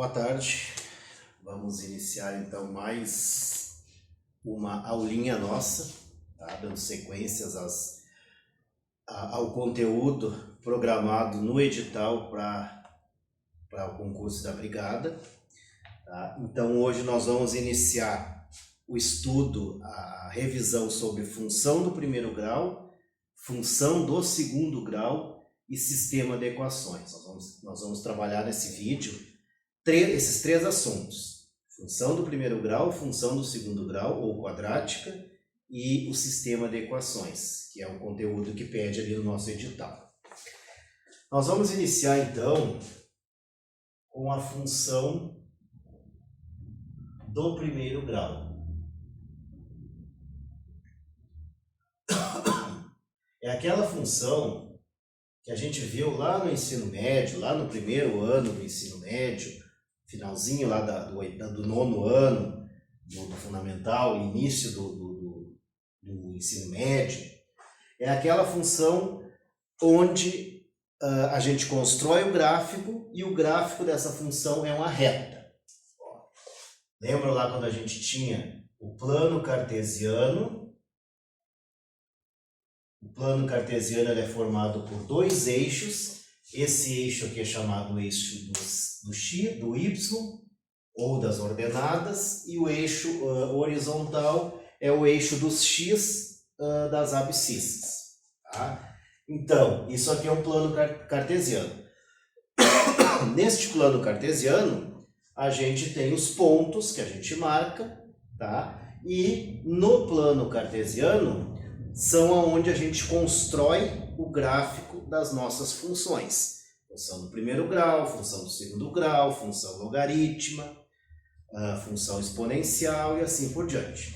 Boa tarde, vamos iniciar então mais uma aulinha nossa, tá? Dando sequências ao conteúdo programado no edital para o concurso da Brigada. Tá? Então hoje nós vamos iniciar o estudo, a revisão sobre função do primeiro grau, função do segundo grau e sistema de equações. Nós vamos trabalhar nesse vídeo esses três assuntos: função do primeiro grau, função do segundo grau ou quadrática e o sistema de equações, que é o conteúdo que pede ali no nosso edital. Nós vamos iniciar então com a função do primeiro grau. É aquela função que a gente viu lá no ensino médio, lá no primeiro ano do ensino médio, finalzinho lá do nono ano do fundamental, início do ensino médio. É aquela função onde a gente constrói o gráfico e o gráfico dessa função é uma reta. Lembra lá quando a gente tinha o plano cartesiano? O plano cartesiano ele é formado por dois eixos. Esse eixo aqui é chamado eixo do x, do y, ou das ordenadas, e o eixo horizontal é o eixo dos x das abscissas. Tá? Então, isso aqui é um plano cartesiano. Neste plano cartesiano, a gente tem os pontos que a gente marca, tá? E no plano cartesiano são onde a gente constrói o gráfico das nossas funções. Função do primeiro grau, função do segundo grau, função logarítmica, função exponencial e assim por diante.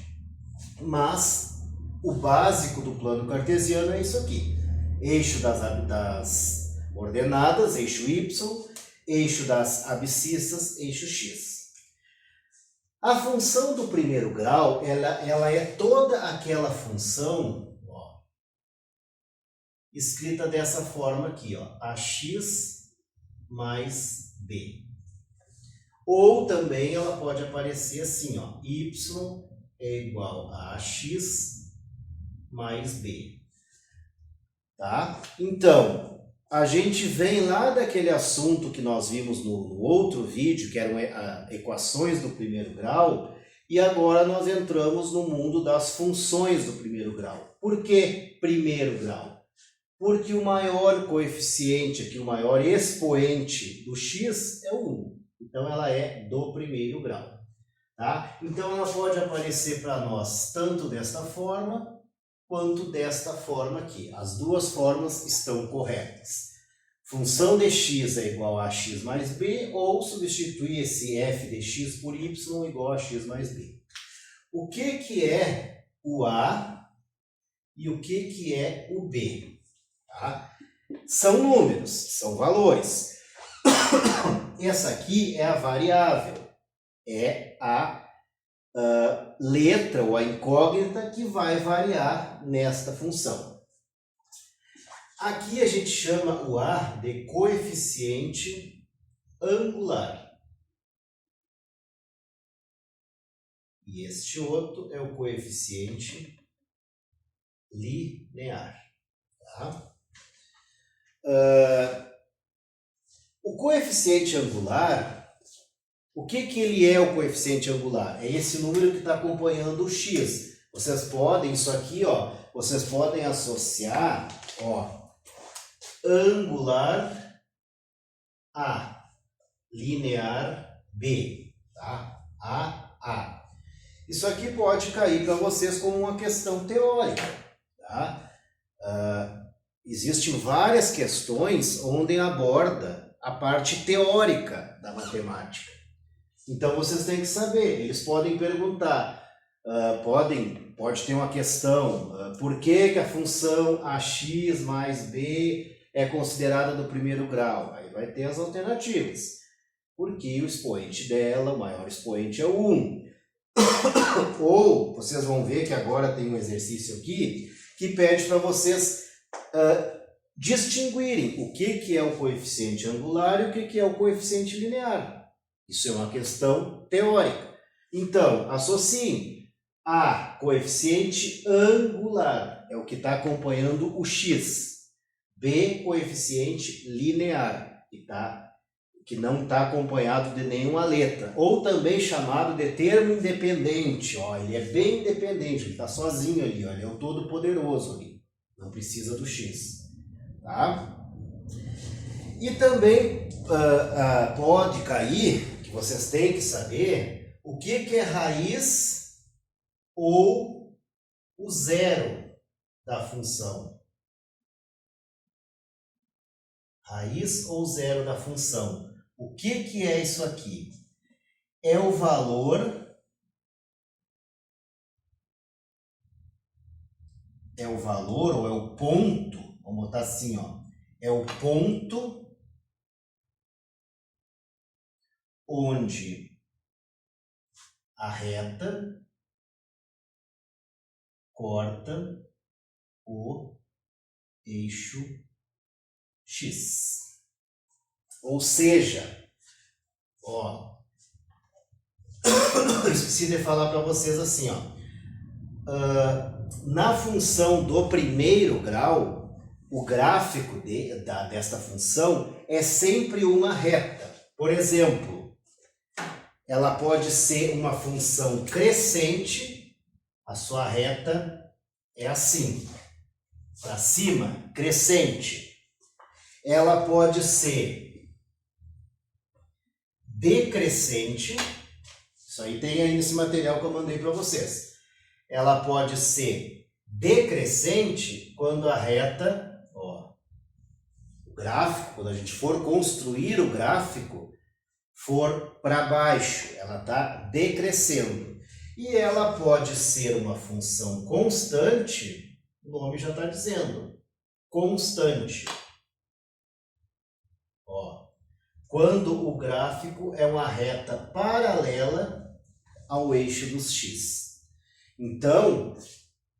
Mas o básico do plano cartesiano é isso aqui: eixo das ordenadas, eixo y, eixo das abscissas, eixo x. A função do primeiro grau, ela é toda aquela função, ó, escrita dessa forma aqui, ó, ax mais b. Ou também ela pode aparecer assim, ó, y é igual a ax mais b. Tá? Então, a gente vem lá daquele assunto que nós vimos no outro vídeo, que eram equações do primeiro grau, e agora nós entramos no mundo das funções do primeiro grau. Por que primeiro grau? Porque o maior coeficiente aqui, o maior expoente do x é o 1. Então ela é do primeiro grau. Tá? Então ela pode aparecer para nós tanto desta forma quanto desta forma aqui. As duas formas estão corretas. Função de x é igual a x mais b, ou substituir esse f de x por y igual a x mais b. O que é o a e o que é o b? Tá? São números, são valores. Essa aqui é a variável, é a letra ou a incógnita que vai variar nesta função. Aqui a gente chama o a de coeficiente angular. E este outro é o coeficiente linear. Tá? O coeficiente angular, o que ele é, o coeficiente angular? É esse número que está acompanhando o x. Vocês podem, isso aqui, ó, vocês podem associar, ó, angular a, linear b, tá? A. Isso aqui pode cair para vocês como uma questão teórica, tá? Existem várias questões onde aborda a parte teórica da matemática. Então vocês têm que saber, eles podem perguntar, pode ter uma questão, por que a função ax mais b é considerada do primeiro grau? Aí vai ter as alternativas. Porque o expoente dela, o maior expoente é o 1. Ou vocês vão ver que agora tem um exercício aqui que pede para vocês distinguirem o que é o coeficiente angular e o que é o coeficiente linear. Isso é uma questão teórica. Então, associem A, coeficiente angular, é o que está acompanhando o x. B, coeficiente linear, que não está acompanhado de nenhuma letra. Ou também chamado de termo independente. Ó, ele é bem independente, ele está sozinho ali, ó, ele é o todo poderoso ali. Não precisa do x. Tá? E também pode cair, que vocês têm que saber, o que é raiz ou o zero da função. Raiz ou zero da função. O que é isso aqui? É o valor, ou é o ponto, vamos botar assim, ó, é o ponto onde a reta corta o eixo x. Ou seja, ó, eu esqueci de falar para vocês assim, ó, na função do primeiro grau, o gráfico desta função é sempre uma reta. Por exemplo, ela pode ser uma função crescente, a sua reta é assim, para cima, crescente. Ela pode ser decrescente, isso aí tem aí nesse material que eu mandei para vocês. Ela pode ser decrescente quando a reta, ó, o gráfico, quando a gente for construir o gráfico, for para baixo, ela está decrescendo. E ela pode ser uma função constante, o nome já está dizendo, constante. Ó, quando o gráfico é uma reta paralela ao eixo dos x. Então,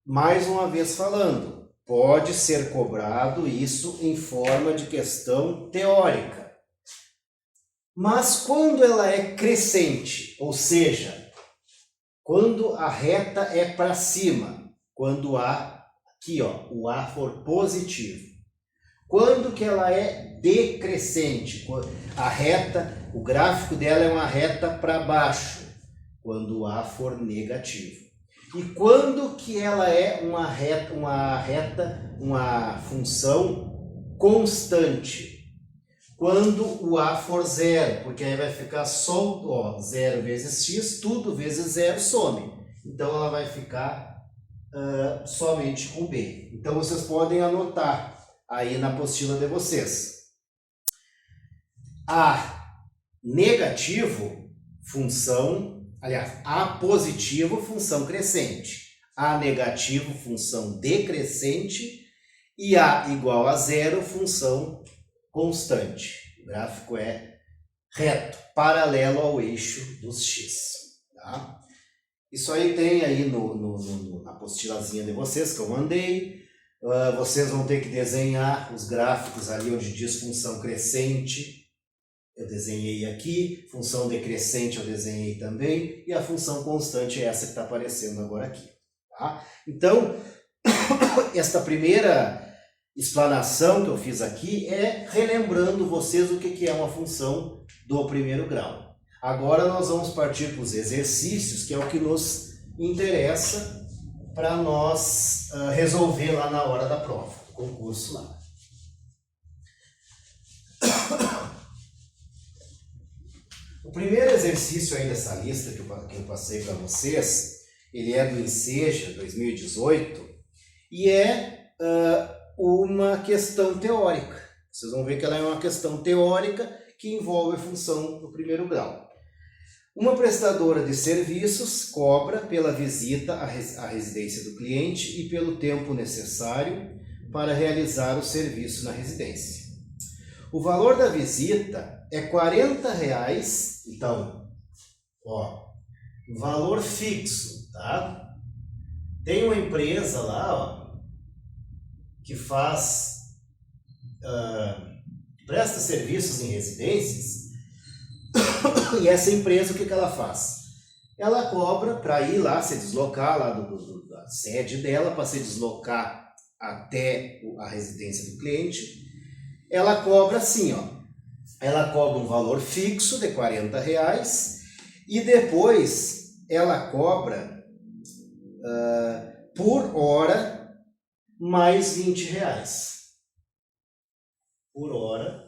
mais uma vez falando, pode ser cobrado isso em forma de questão teórica. Mas quando ela é crescente, ou seja, quando a reta é para cima, quando aqui ó, o A for positivo. Quando que ela é decrescente? A reta, o gráfico dela é uma reta para baixo, quando o A for negativo. E quando que ela é uma função constante? Quando o A for zero, porque aí vai ficar só, ó, 0 vezes x, tudo vezes 0 some. Então ela vai ficar somente com B. Então vocês podem anotar aí na apostila de vocês. A negativo, função, aliás, A positivo, função crescente. A negativo, função decrescente. E A igual a zero, função constante. O gráfico é reto, paralelo ao eixo dos x. Tá? Isso aí tem aí na apostilazinha de vocês que eu mandei. Vocês vão ter que desenhar os gráficos ali onde diz função crescente. Eu desenhei aqui. Função decrescente eu desenhei também. E a função constante é essa que está aparecendo agora aqui. Tá? Então, esta primeira explanação que eu fiz aqui é relembrando vocês o que é uma função do primeiro grau. Agora nós vamos partir para os exercícios, que é o que nos interessa para nós resolver lá na hora da prova, do concurso lá. O primeiro exercício aí dessa lista que eu passei para vocês, ele é do Enseja 2018 e é uma questão teórica. Vocês vão ver que ela é uma questão teórica que envolve a função do primeiro grau. Uma prestadora de serviços cobra pela visita à residência do cliente e pelo tempo necessário para realizar o serviço na residência. O valor da visita é R$40, então, ó, valor fixo, tá? Tem uma empresa lá, ó, que presta serviços em residências E essa empresa, o que ela faz? Ela cobra para ir lá, se deslocar lá da sede dela, para se deslocar até a residência do cliente. Ela cobra assim, ó. Ela cobra um valor fixo de R$40 e depois ela cobra por hora mais R$20. Por hora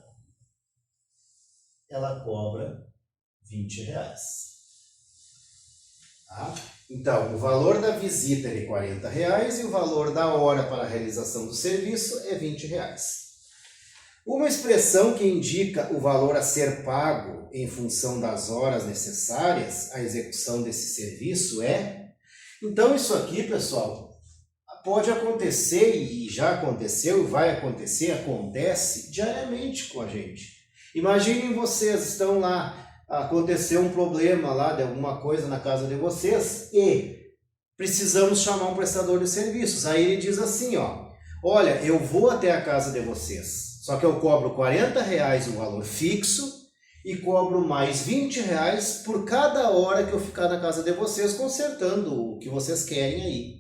ela cobra R$20. Tá? Então, o valor da visita é de R$40 e o valor da hora para a realização do serviço é R$20. Uma expressão que indica o valor a ser pago em função das horas necessárias à execução desse serviço é... Então, isso aqui, pessoal, pode acontecer e já aconteceu e vai acontecer, acontece diariamente com a gente. Imaginem vocês, estão lá, aconteceu um problema lá de alguma coisa na casa de vocês e precisamos chamar um prestador de serviços. Aí ele diz assim, ó, olha, eu vou até a casa de vocês. Só que eu cobro R$40 o valor fixo e cobro mais R$20 por cada hora que eu ficar na casa de vocês consertando o que vocês querem aí.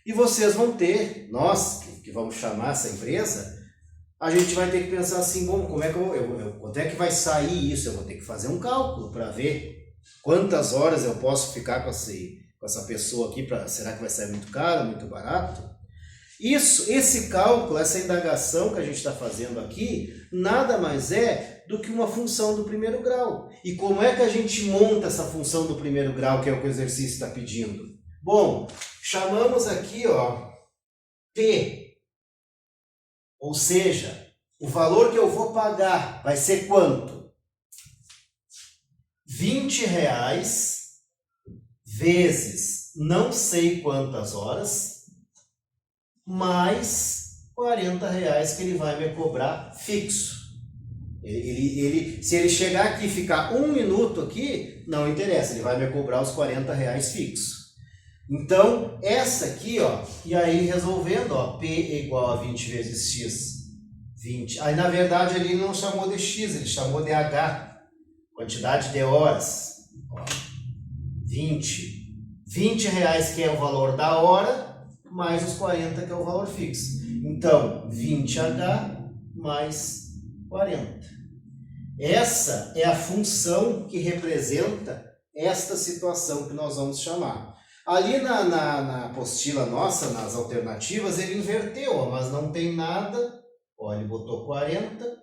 E vocês vão ter, nós que vamos chamar essa empresa, a gente vai ter que pensar assim, bom, como é que quanto é que vai sair isso? Eu vou ter que fazer um cálculo para ver quantas horas eu posso ficar com essa pessoa aqui, será que vai sair muito caro, muito barato? Esse cálculo, essa indagação que a gente está fazendo aqui, nada mais é do que uma função do primeiro grau. E como é que a gente monta essa função do primeiro grau, que é o que o exercício está pedindo? Bom, chamamos aqui, ó, P. Ou seja, o valor que eu vou pagar vai ser quanto? R$20 vezes não sei quantas horas, mais R$40 que ele vai me cobrar fixo. Se ele chegar aqui e ficar 1 minuto aqui, não interessa, ele vai me cobrar os R$40 fixo. Então, essa aqui, ó, e aí resolvendo, ó, P é igual a 20 vezes X, 20. Aí, na verdade, ele não chamou de X, ele chamou de H, quantidade de horas, ó, 20. R$20 que é o valor da hora, mais os 40 que é o valor fixo. Então, 20H mais 40. Essa é a função que representa esta situação que nós vamos chamar. Ali na apostila nossa, nas alternativas, ele inverteu, mas não tem nada. Olha, ele botou 40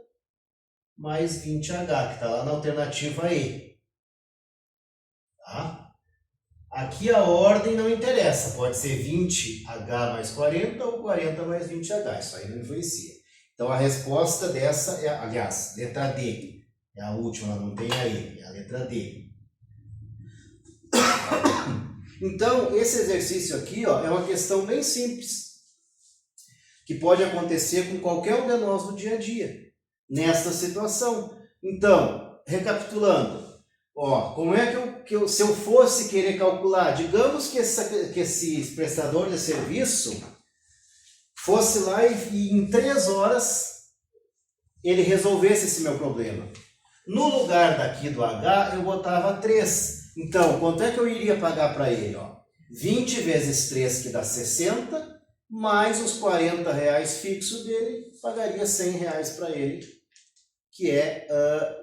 mais 20H, que está lá na alternativa E. Tá? Aqui a ordem não interessa, pode ser 20H mais 40 ou 40 mais 20H, isso aí não influencia. Então a resposta dessa é, aliás, letra D, é a última, não tem aí, é a letra D. Então esse exercício aqui, ó, é uma questão bem simples, que pode acontecer com qualquer um de nós no dia a dia, nesta situação. Então, recapitulando, ó, como é que se eu fosse querer calcular, digamos que esse prestador de serviço fosse lá e em 3 horas ele resolvesse esse meu problema. No lugar daqui do H, eu botava 3. Então, quanto é que eu iria pagar para ele? Ó? 20 vezes 3, que dá 60, mais os R$40 fixo dele, pagaria R$100 para ele, que é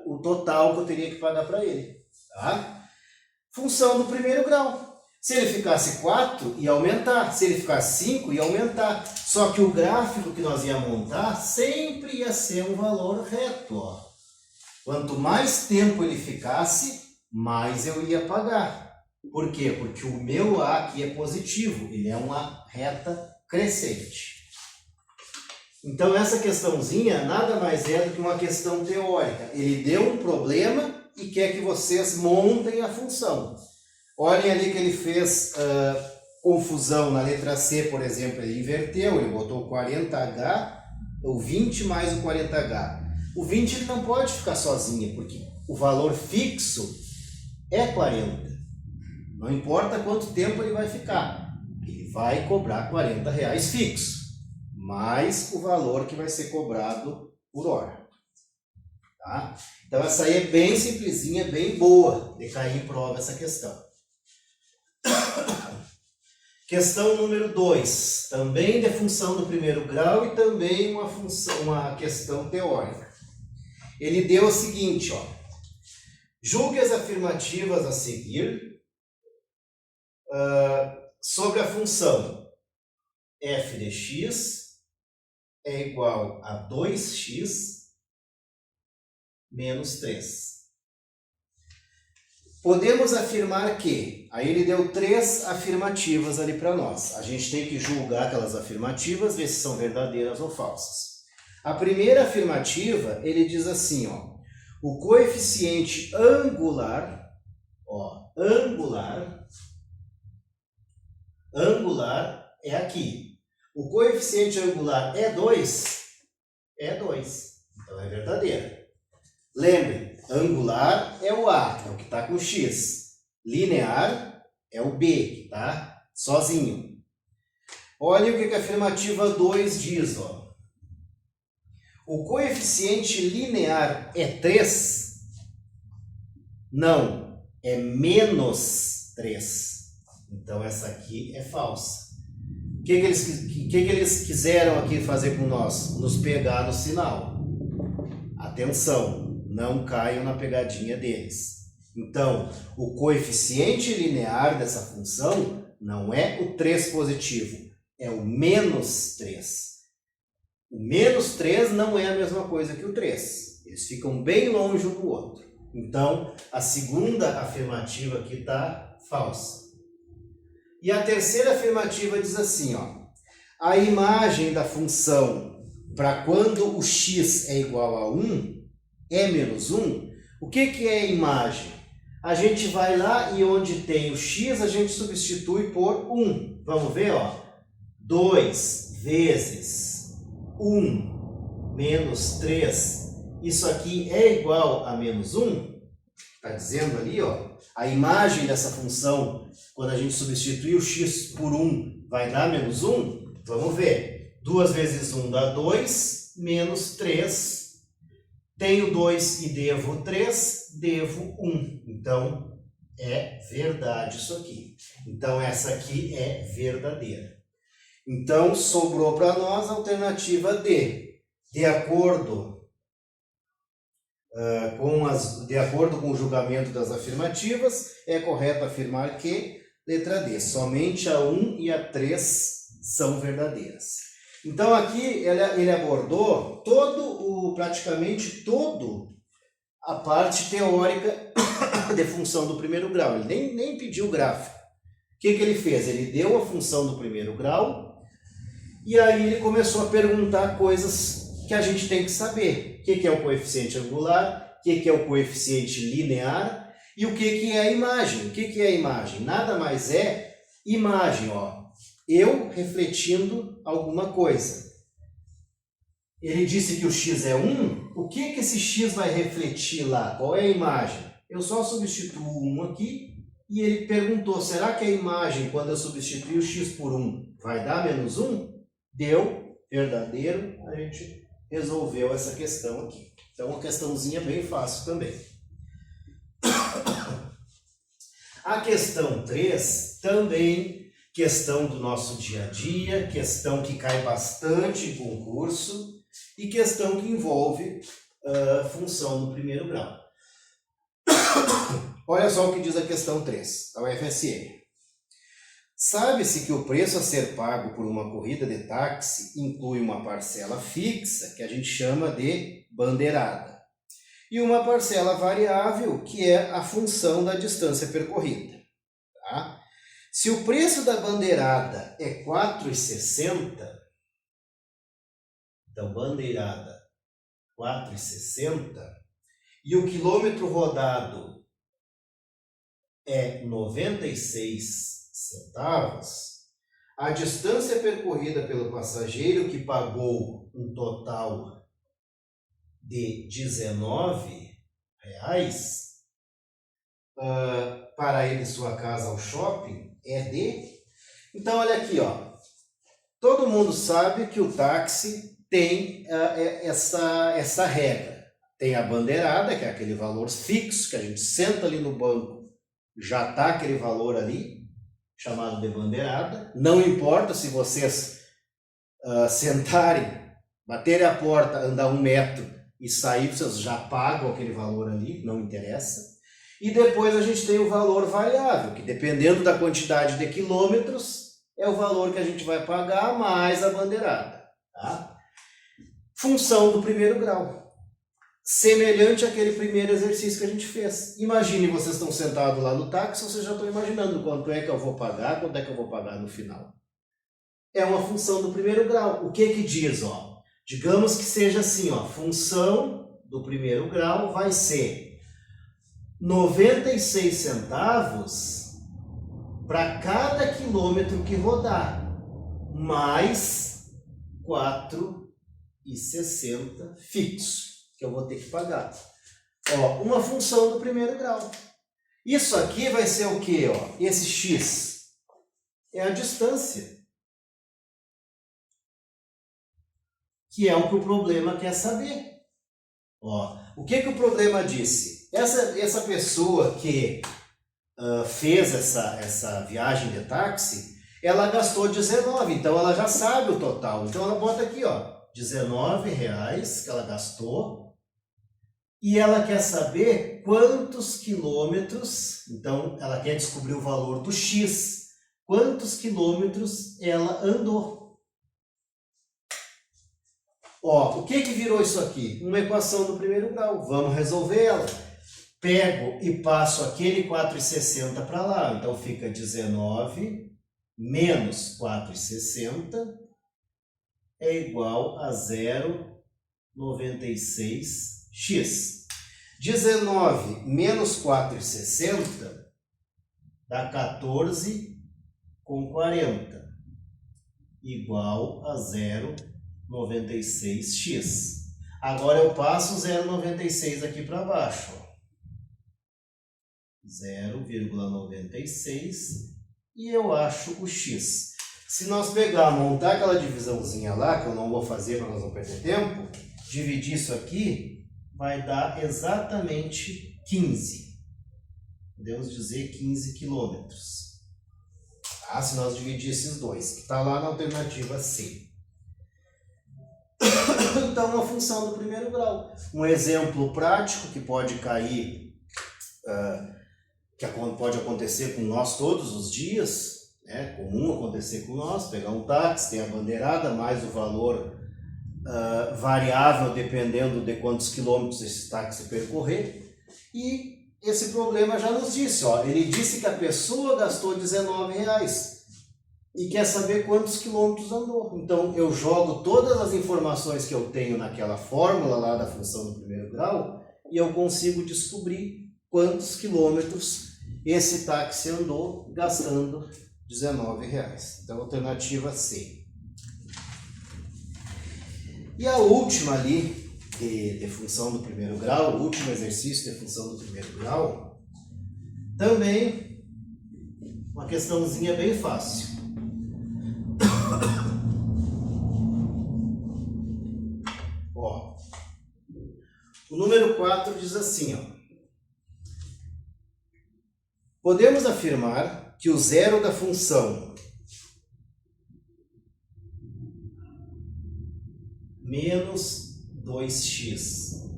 o total que eu teria que pagar para ele. Tá? Função do primeiro grau. Se ele ficasse 4, ia aumentar. Se ele ficasse 5, ia aumentar. Só que o gráfico que nós íamos montar sempre ia ser um valor reto. Ó. Quanto mais tempo ele ficasse, mais eu ia pagar. Por quê? Porque o meu A aqui é positivo. Ele é uma reta crescente. Então essa questãozinha nada mais é do que uma questão teórica. Ele deu um problema e quer que vocês montem a função. Olhem ali que ele fez confusão na letra C, por exemplo, ele inverteu, ele botou 40H, o 20 mais o 40H. O 20 ele não pode ficar sozinho, porque o valor fixo é 40. Não importa quanto tempo ele vai ficar, ele vai cobrar R$40 fixo, mais o valor que vai ser cobrado por hora. Tá? Então essa aí é bem simplesinha, bem boa de cair em prova essa questão. Questão número 2, também de função do primeiro grau e também uma questão teórica. Ele deu o seguinte, ó. Julgue as afirmativas a seguir sobre a função f de x é igual a 2x menos 3. Podemos afirmar que, aí ele deu 3 afirmativas ali para nós. A gente tem que julgar aquelas afirmativas, ver se são verdadeiras ou falsas. A primeira afirmativa, ele diz assim, ó, o coeficiente angular, ó, angular é aqui. O coeficiente angular é 2? É 2. Então é verdadeira. Lembre, angular é o A, é o que está com x. Linear é o B, que está sozinho. Olha o que a afirmativa 2 diz, ó. O coeficiente linear é 3? Não, é menos 3. Então essa aqui é falsa. O que eles quiseram aqui fazer com nós? Nos pegar no sinal. Atenção, não caiam na pegadinha deles. Então, o coeficiente linear dessa função não é o 3 positivo, é o menos 3. O menos 3 não é a mesma coisa que o 3. Eles ficam bem longe um do outro. Então, a segunda afirmativa aqui está falsa. E a terceira afirmativa diz assim, ó, a imagem da função para quando o x é igual a 1 é menos 1. O que é a imagem? A gente vai lá e onde tem o x a gente substitui por 1. Vamos ver, ó. 2 vezes 1 menos 3. Isso aqui é igual a menos 1? Está dizendo ali, ó. A imagem dessa função, quando a gente substituir o x por 1, vai dar menos 1? Vamos ver. 2 vezes 1 dá 2, menos 3. Tenho 2 e devo 3, devo 1. Então, é verdade isso aqui. Então, essa aqui é verdadeira. Então, sobrou para nós a alternativa D. De acordo com o julgamento das afirmativas, é correto afirmar que, letra D, somente a 1 e a 3 são verdadeiras. Então aqui ele abordou praticamente todo a parte teórica de função do primeiro grau. Ele nem pediu o gráfico. O que ele fez? Ele deu a função do primeiro grau e aí ele começou a perguntar coisas que a gente tem que saber. O que é o coeficiente angular? O que é o coeficiente linear? E o que é a imagem? O que é a imagem? Nada mais é imagem, ó. Eu refletindo alguma coisa. Ele disse que o x é 1. O que esse x vai refletir lá? Qual é a imagem? Eu só substituo 1 aqui e ele perguntou, será que a imagem, quando eu substituir o x por 1, vai dar menos 1? Deu, verdadeiro, a gente resolveu essa questão aqui. Então, uma questãozinha bem fácil também. A questão 3, também questão do nosso dia a dia, questão que cai bastante em concurso e questão que envolve função no primeiro grau. Olha só o que diz a questão 3, da UFSM. Sabe-se que o preço a ser pago por uma corrida de táxi inclui uma parcela fixa, que a gente chama de bandeirada, e uma parcela variável, que é a função da distância percorrida. Tá? Se o preço da bandeirada é R$ 4,60, então bandeirada R$ 4,60, e o quilômetro rodado é 96 centavos, a distância percorrida pelo passageiro que pagou um total de R$19 para ir de sua casa ao shopping é de... Então, olha aqui, ó. Todo mundo sabe que o táxi tem essa regra. tem a bandeirada, que é aquele valor fixo, que a gente senta ali no banco, já está aquele valor ali, chamado de bandeirada. Não importa se vocês sentarem, baterem a porta, andar 1 metro e sair, vocês já pagam aquele valor ali, não interessa. E depois a gente tem o valor variável, que dependendo da quantidade de quilômetros, é o valor que a gente vai pagar mais a bandeirada. Tá? Função do primeiro grau. Semelhante àquele primeiro exercício que a gente fez. Imagine, vocês estão sentados lá no táxi, vocês já estão imaginando quanto é que eu vou pagar, quanto é que eu vou pagar no final. É uma função do primeiro grau. O que que diz? Ó? Digamos que seja assim, ó, função do primeiro grau vai ser 96 centavos para cada quilômetro que rodar, mais 4,60 fixo, que eu vou ter que pagar. Ó, uma função do primeiro grau. Isso aqui vai ser o quê? Ó? Esse x é a distância, que é o que o problema quer saber. Ó, o que o problema disse? Essa pessoa que fez essa viagem de táxi, ela gastou 19, então ela já sabe o total. Então ela bota aqui, ó, R$19 que ela gastou, e ela quer saber quantos quilômetros, então ela quer descobrir o valor do x, quantos quilômetros ela andou. Ó, o que virou isso aqui? Uma equação do primeiro grau. Vamos resolver ela. Pego e passo aquele 4,60 para lá. Então fica 19 menos 4,60 é igual a 0,96x. 19 menos 4,60 dá 14,40 igual a 0,96x. Agora eu passo 0,96 aqui para baixo. 0,96 e eu acho o x. Se nós pegar, montar aquela divisãozinha lá, que eu não vou fazer para nós não perder tempo, dividir isso aqui, vai dar exatamente 15. Podemos dizer 15 quilômetros. Tá? Se nós dividir esses dois, que está lá na alternativa C. Então, uma função do primeiro grau. Um exemplo prático que pode cair, que pode acontecer com nós todos os dias, é comum acontecer com nós, pegar um táxi, tem a bandeirada, mais o valor variável dependendo de quantos quilômetros esse táxi percorrer. E esse problema já nos disse, ó, ele disse que a pessoa gastou R$19 e quer saber quantos quilômetros andou. Então eu jogo todas as informações que eu tenho naquela fórmula lá da função do primeiro grau e eu consigo descobrir quantos quilômetros esse táxi andou gastando R$19. Então, alternativa C. E a última ali, de função do primeiro grau, o último exercício de função do primeiro grau, também uma questãozinha bem fácil. Ó, o número 4 diz assim, ó. Podemos afirmar que o zero da função menos 2x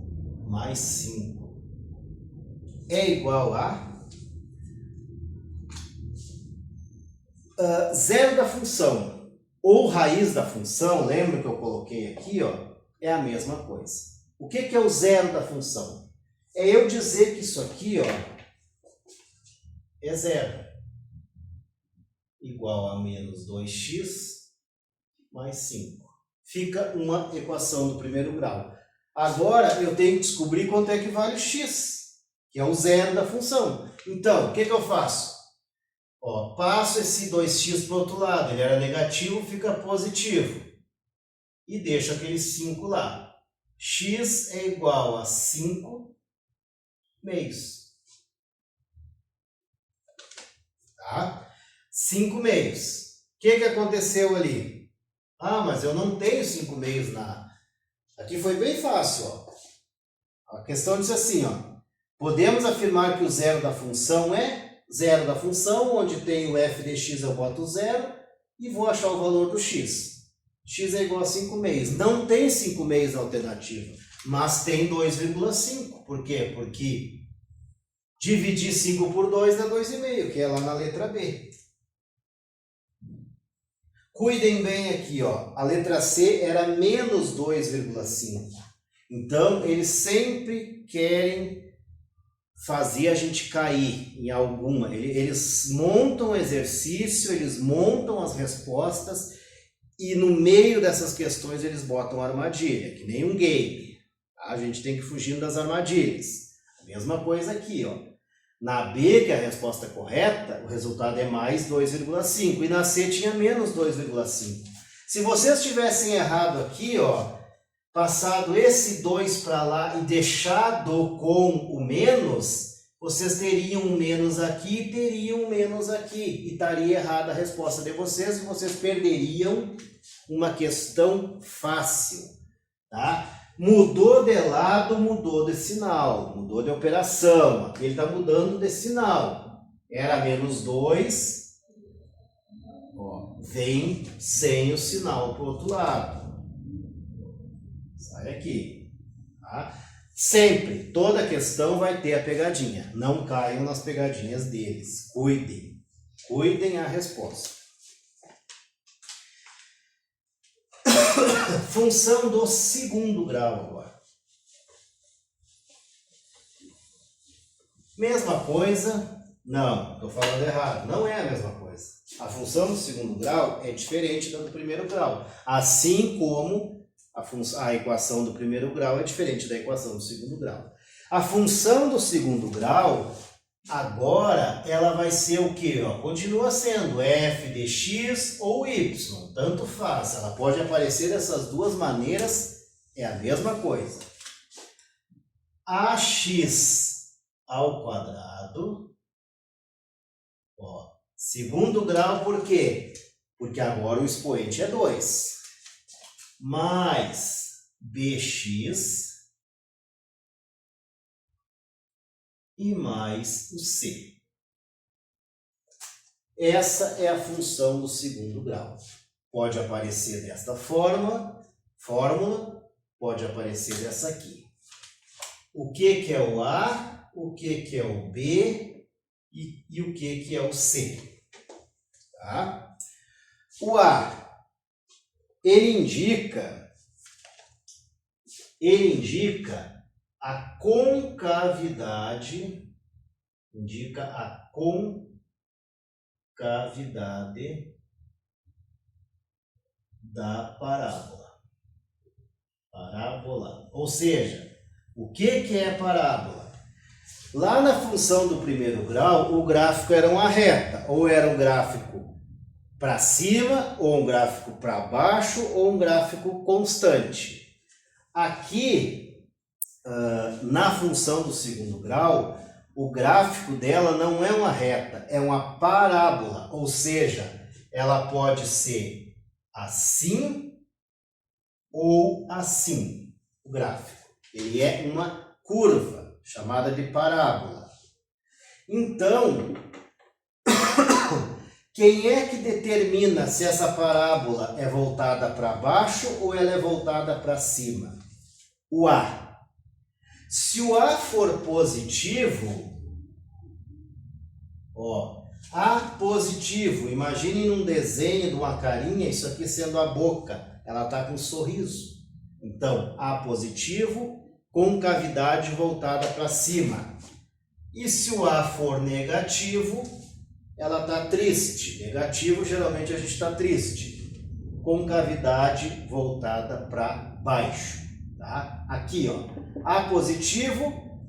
mais 5 é igual a zero da função ou raiz da função. Lembra que eu coloquei aqui, ó, é a mesma coisa. O que é o zero da função? É eu dizer que isso aqui, ó, é zero, igual a menos 2x mais 5. Fica uma equação do primeiro grau. Agora eu tenho que descobrir quanto é que vale o x, que é o zero da função. Então, o que eu faço? Ó, passo esse 2x para o outro lado, ele era negativo, fica positivo. E deixo aquele 5 lá. X é igual a 5 meios. Tá? 5 meios. O que aconteceu ali? Ah, mas eu não tenho 5 meios na... Aqui foi bem fácil, ó. A questão diz assim, ó. Podemos afirmar que o zero da função é zero da função, onde tem o f de x eu boto zero e vou achar o valor do x. X é igual a 5/6. Não tem 5/6 na alternativa, mas tem 2,5. Por quê? Porque dividir 5 por 2 dá 2,5, que é lá na letra B. Cuidem bem aqui, ó. A letra C era menos 2,5. Então, eles sempre querem fazer a gente cair em alguma. Eles montam o exercício, eles montam as respostas e no meio dessas questões eles botam armadilha, que nem um game. A gente tem que fugir das armadilhas. A mesma coisa aqui, ó. Na B, que é a resposta correta, o resultado é mais 2,5 e na C tinha menos 2,5. Se vocês tivessem errado aqui, ó, passado esse 2 para lá e deixado com o menos, vocês teriam um menos aqui e teriam um menos aqui. E estaria errada a resposta de vocês e vocês perderiam uma questão fácil. Tá? Mudou de lado, mudou de sinal, mudou de operação. Aqui ele está mudando de sinal. Era menos 2, ó, vem sem o sinal para o outro lado. Sai aqui. Tá? Sempre, toda questão vai ter a pegadinha. Não caiam nas pegadinhas deles. Cuidem. Cuidem a resposta. Função do segundo grau agora. Mesma coisa. Não, estou falando errado. Não é a mesma coisa. A função do segundo grau é diferente da do primeiro grau. Assim como a equação do primeiro grau é diferente da equação do segundo grau. A função do segundo grau, agora, ela vai ser o quê? Ó, continua sendo f de x ou y, tanto faz. Ela pode aparecer dessas duas maneiras, é a mesma coisa. Ax ao quadrado, ó, segundo grau, por quê? Porque agora o expoente é 2. Mais bx e mais o c. Essa é a função do segundo grau. Pode aparecer desta fórmula, pode aparecer dessa aqui. O que é o A, o que é o B e o que é o C. Tá? O A, ele indica a concavidade, da parábola. Ou seja, o que é parábola? Lá na função do primeiro grau, o gráfico era uma reta, ou era um gráfico para cima, ou um gráfico para baixo, ou um gráfico constante. Aqui, na função do segundo grau, o gráfico dela não é uma reta, é uma parábola, ou seja, ela pode ser assim ou assim, o gráfico. Ele é uma curva, chamada de parábola. Então, quem é que determina se essa parábola é voltada para baixo ou ela é voltada para cima? O A. Se o A for positivo, ó, A positivo, imagine num desenho de uma carinha, isso aqui sendo a boca, ela está com um sorriso. Então, A positivo, concavidade voltada para cima. E se o A for negativo, ela está triste. Negativo, geralmente a gente está triste. Concavidade voltada para baixo. Tá? Aqui, ó. A positivo,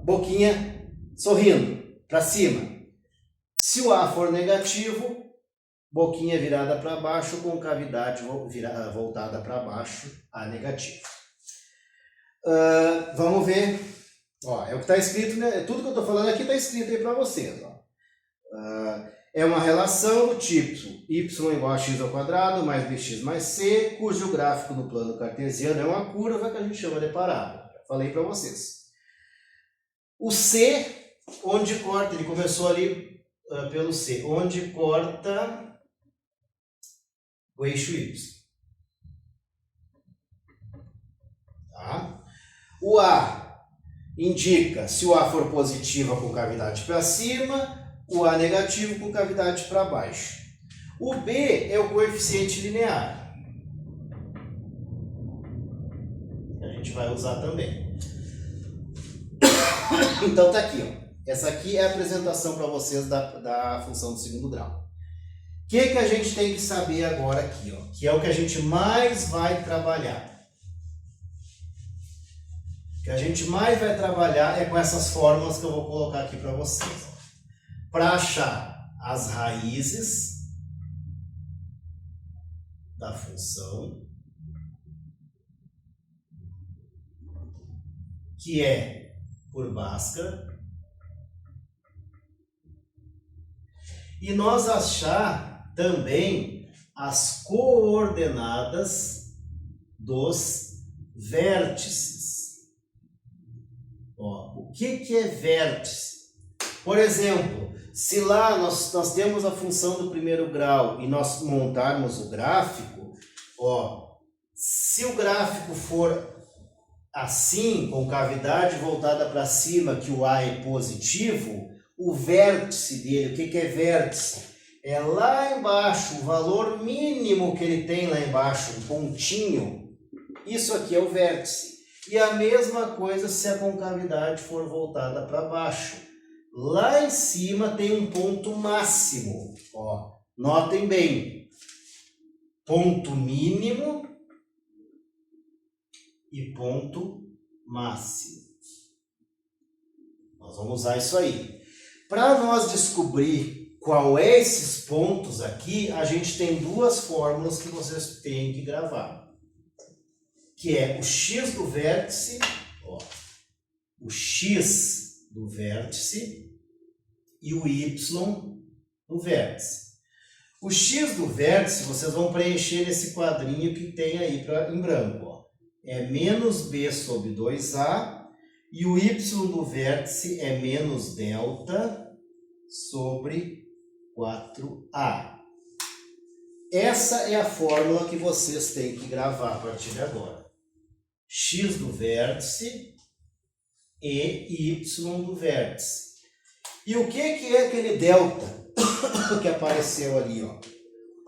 boquinha sorrindo, para cima. Se o A for negativo, boquinha virada para baixo, concavidade voltada para baixo, A negativo. Vamos ver. Ó, é o que está escrito, né? Tudo que eu estou falando aqui está escrito aí para vocês. Ó. É uma relação do tipo y igual a x ao quadrado mais bx mais c, cujo gráfico no plano cartesiano é uma curva que a gente chama de parábola. Já falei para vocês. O C, onde corta, ele começou ali pelo C, onde corta o eixo Y. Tá? O A indica se o A for positiva com cavidade para cima, o A negativo com cavidade para baixo. O B é o coeficiente linear. A gente vai usar também. Então tá aqui, ó. Essa aqui é a apresentação para vocês da função do segundo grau. O que a gente tem que saber agora aqui, ó? Que é o que a gente mais vai trabalhar. O que a gente mais vai trabalhar é com essas fórmulas que eu vou colocar aqui para vocês. Para achar as raízes da função, que é por Bhaskara, e nós achar também as coordenadas dos vértices. Ó, o que é vértice? Por exemplo, se lá nós temos a função do primeiro grau e nós montarmos o gráfico, ó, se o gráfico for assim, com cavidade voltada para cima, que o A é positivo, o vértice dele, o que é vértice? É lá embaixo, o valor mínimo que ele tem lá embaixo, um pontinho, isso aqui é o vértice. E a mesma coisa se a concavidade for voltada para baixo. Lá em cima tem um ponto máximo. Ó, notem bem, ponto mínimo e ponto máximo. Nós vamos usar isso aí. Para nós descobrir qual é esses pontos aqui, a gente tem duas fórmulas que vocês têm que gravar. Que é o x do vértice, ó, o x do vértice e o y do vértice. O x do vértice vocês vão preencher nesse quadrinho que tem aí em branco. Ó. É menos b sobre 2a e o y do vértice é menos delta sobre 4a. Essa é a fórmula que vocês têm que gravar a partir de agora. X do vértice e y do vértice. E o que é aquele delta que apareceu ali, ó?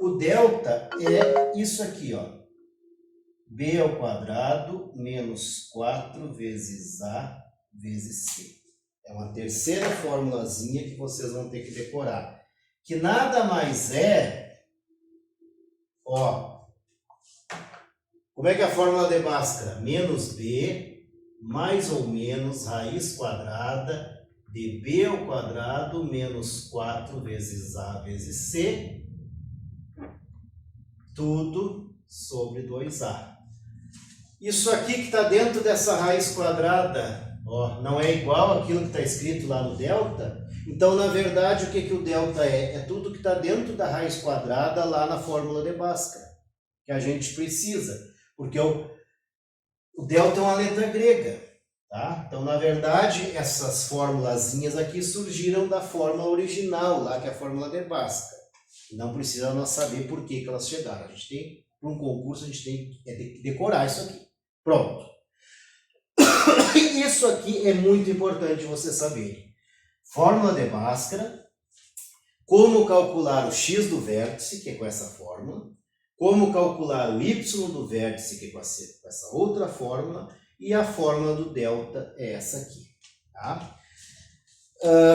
O delta é isso aqui, ó. B ao quadrado menos 4 vezes A vezes C. É uma terceira formulazinha que vocês vão ter que decorar. Que nada mais é, ó, como é que é a fórmula de Bhaskara? Menos B mais ou menos raiz quadrada de B ao quadrado menos 4 vezes A vezes C, tudo sobre 2A. Isso aqui que está dentro dessa raiz quadrada, ó, não é igual àquilo que está escrito lá no delta? Então, na verdade, o que o delta é? É tudo que está dentro da raiz quadrada lá na fórmula de Bhaskara, que a gente precisa. Porque o delta é uma letra grega, tá? Então, na verdade, essas formulazinhas aqui surgiram da fórmula original, lá que é a fórmula de Bhaskara. Não precisa nós saber por que elas chegaram. A gente tem, para um concurso, a gente tem que decorar isso aqui. Pronto. Isso aqui é muito importante você saber. Fórmula de Bhaskara, como calcular o x do vértice, que é com essa fórmula, como calcular o y do vértice, que é com essa outra fórmula, e a fórmula do delta é essa aqui. Tá?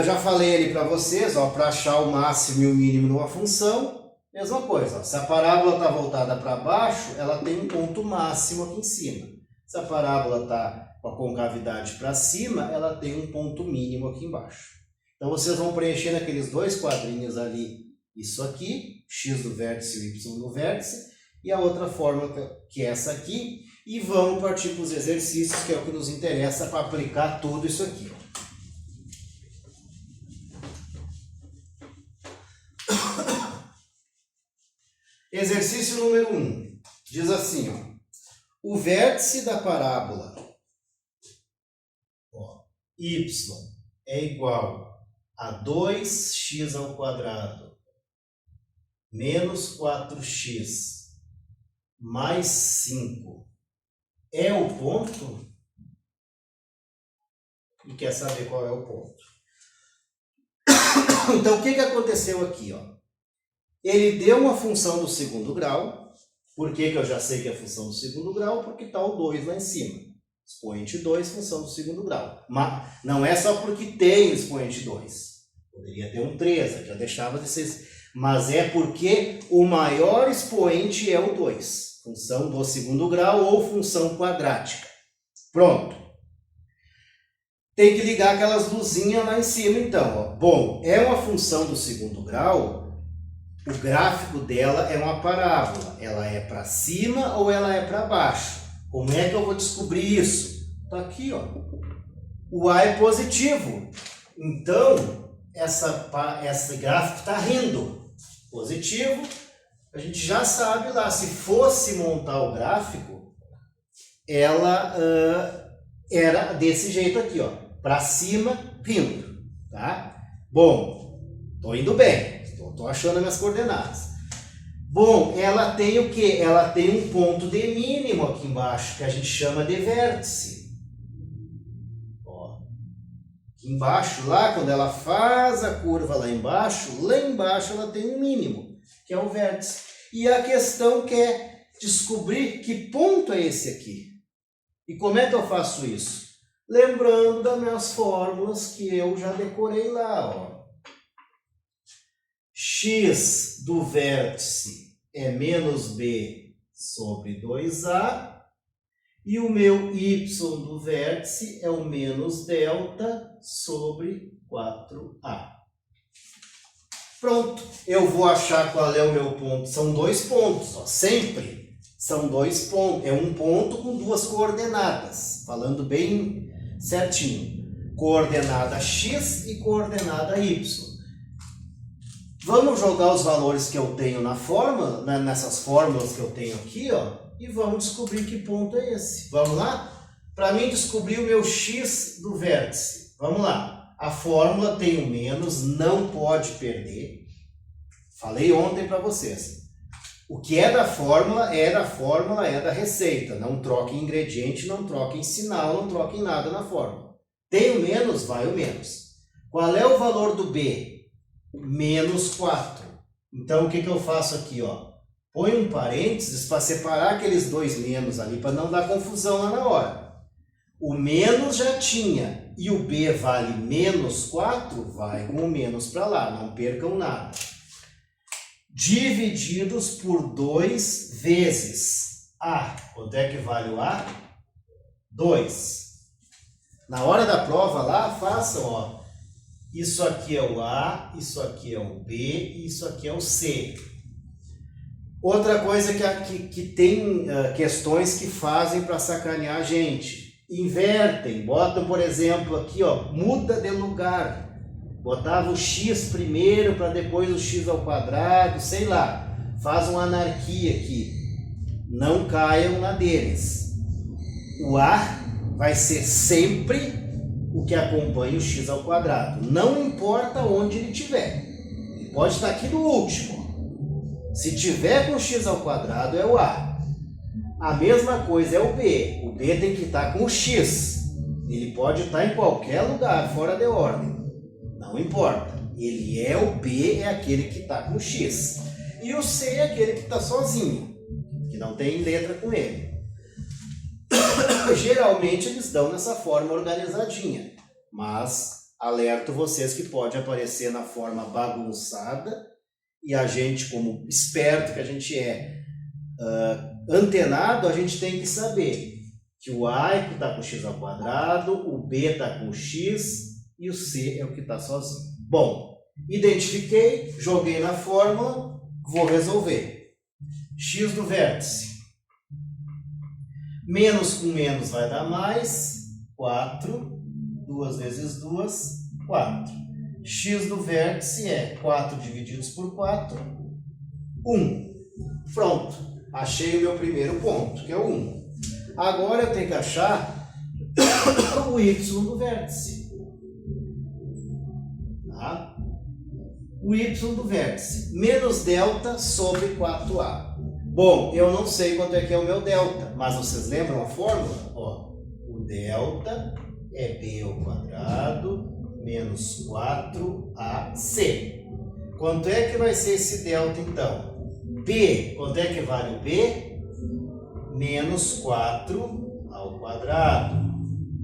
Já falei ali para vocês, para achar o máximo e o mínimo numa função, mesma coisa. Ó, se a parábola está voltada para baixo, ela tem um ponto máximo aqui em cima. Se a parábola está com a concavidade para cima, ela tem um ponto mínimo aqui embaixo. Então vocês vão preencher naqueles dois quadrinhos ali, isso aqui, x do vértice e y do vértice, e a outra fórmula que é essa aqui, e vamos partir para os exercícios, que é o que nos interessa para aplicar tudo isso aqui. Exercício número 1. Diz assim, ó, o vértice da parábola y é igual a 2x ao quadrado menos 4x mais 5 é o ponto? E quer saber qual é o ponto. Então, o que aconteceu aqui? Ó? Ele deu uma função do segundo grau. Por que eu já sei que é a função do segundo grau? Porque está o 2 lá em cima. Expoente 2, função do segundo grau. Mas não é só porque tem o expoente 2. Poderia ter um 3, já deixava de ser. Mas é porque o maior expoente é o 2. Função do segundo grau ou função quadrática. Pronto. Tem que ligar aquelas luzinhas lá em cima, então. Ó. Bom, é uma função do segundo grau. O gráfico dela é uma parábola. Ela é para cima ou ela é para baixo? Como é que eu vou descobrir isso? Está aqui, ó. O A é positivo. Então, esse gráfico está rindo. Positivo. A gente já sabe lá, se fosse montar o gráfico, ela era desse jeito aqui, ó. Para cima, rindo. Tá? Bom, estou indo bem. Estou achando as minhas coordenadas. Bom, ela tem o quê? Ela tem um ponto de mínimo aqui embaixo, que a gente chama de vértice. Ó. Aqui embaixo, lá, quando ela faz a curva lá embaixo ela tem um mínimo, que é o vértice. E a questão quer descobrir que ponto é esse aqui. E como é que eu faço isso? Lembrando das minhas fórmulas que eu já decorei lá, ó. X do vértice é menos b sobre 2a e o meu y do vértice é o menos delta sobre 4a. Pronto, eu vou achar qual é o meu ponto. São dois pontos, ó, sempre são dois pontos. É um ponto com duas coordenadas, falando bem certinho. Coordenada x e coordenada y. Vamos jogar os valores que eu tenho na fórmula, nessas fórmulas que eu tenho aqui, ó, e vamos descobrir que ponto é esse. Vamos lá? Para mim descobrir o meu x do vértice. Vamos lá. A fórmula tem o menos, não pode perder. Falei ontem para vocês. O que é da fórmula, é da receita. Não troque ingrediente, não troque em sinal, não troque em nada na fórmula. Tem o menos, vai o menos. Qual é o valor do b? Menos 4. Então, o que eu faço aqui? Ó? Põe um parênteses para separar aqueles dois menos ali, para não dar confusão lá na hora. O menos já tinha, e o b vale menos 4, vai com o menos para lá, não percam nada. Divididos por 2 vezes a. Quanto é que vale o a? 2. Na hora da prova lá, façam, ó. Isso aqui é o A, isso aqui é o B e isso aqui é o C. Outra coisa que tem questões que fazem para sacanear a gente. Invertem, botam, por exemplo, aqui, ó, muda de lugar. Botava o x primeiro para depois o x ao quadrado, sei lá. Faz uma anarquia aqui. Não caiam na deles. O A vai ser sempre o que acompanha o x ao quadrado. Não importa onde ele estiver. Ele pode estar aqui no último. Se tiver com x ao quadrado, é o A. A mesma coisa é o B. O B tem que estar com o x. Ele pode estar em qualquer lugar, fora de ordem. Não importa. Ele é o B, é aquele que está com o x. E o C é aquele que está sozinho, que não tem letra com ele. Geralmente eles dão nessa forma organizadinha, mas alerto vocês que pode aparecer na forma bagunçada e a gente, como esperto que a gente é, antenado, a gente tem que saber que o A é o que está com x ao quadrado, o B está com x e o C é o que está sozinho. Bom, identifiquei, joguei na fórmula, vou resolver. X do vértice. Menos com menos vai dar mais, 4, 2 vezes 2, 4. X do vértice é 4 divididos por 4, 1. Pronto, achei o meu primeiro ponto, que é o 1. Agora eu tenho que achar o y do vértice. o y do vértice, menos delta sobre 4a. Bom, eu não sei quanto é que é o meu delta, mas vocês lembram a fórmula? Ó, o delta é b ao quadrado menos 4ac. Quanto é que vai ser esse delta, então? B, quanto é que vale o B? Menos 4 ao quadrado,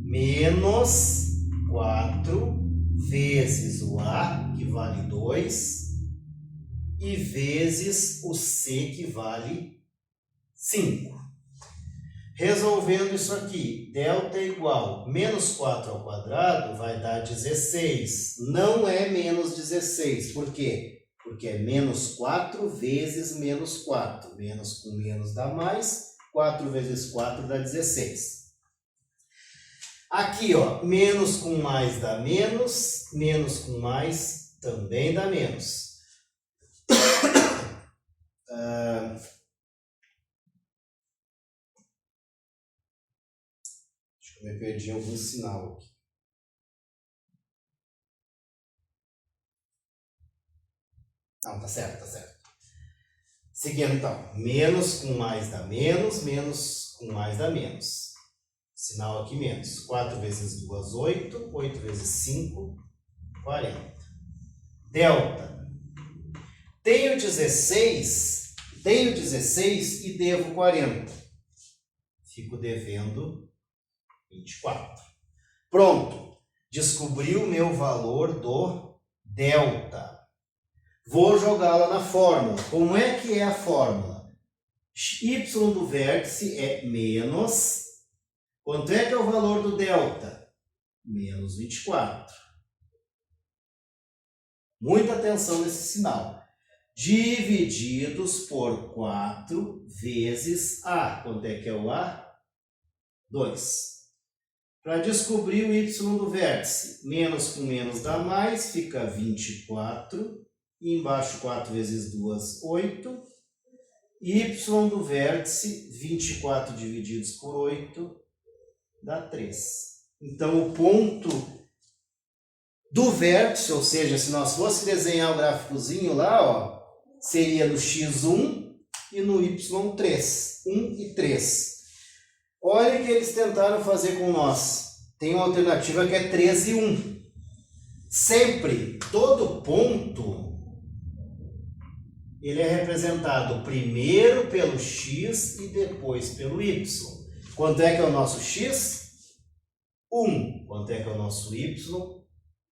menos 4 vezes o A, que vale 2, e vezes o C, que vale 5. Resolvendo isso aqui, delta é igual a menos 4 ao quadrado vai dar 16. Não é menos 16. Por quê? Porque é menos 4 vezes menos 4. Menos com menos dá mais. 4 vezes 4 dá 16. Aqui, ó, menos com mais dá menos. Menos com mais também dá menos. Acho que eu me perdi em algum sinal aqui. Não, tá certo, tá certo. Seguindo então, menos com mais dá menos, menos com mais dá menos. Sinal aqui menos. 4 vezes 2, 8. 8 vezes 5, 40. Delta. Tenho 16 e devo 40. Fico devendo 24. Pronto. Descobri o meu valor do delta. Vou jogá-la na fórmula. Como é que é a fórmula? Y do vértice é menos... Quanto é que é o valor do delta? Menos 24. Muita atenção nesse sinal. Divididos por 4 vezes A. Quanto é que é o A? 2. Para descobrir o Y do vértice, menos com menos dá mais, fica 24. E embaixo 4 vezes 2, 8. Y do vértice, 24 divididos por 8, dá 3. Então, o ponto do vértice, ou seja, se nós fosse desenhar o gráficozinho lá, ó, seria no x1 e no y3. 1 e 3. Olha o que eles tentaram fazer com nós. Tem uma alternativa que é 3 e 1. Sempre, todo ponto... ele é representado primeiro pelo x e depois pelo y. Quanto é que é o nosso x? 1. Quanto é que é o nosso y?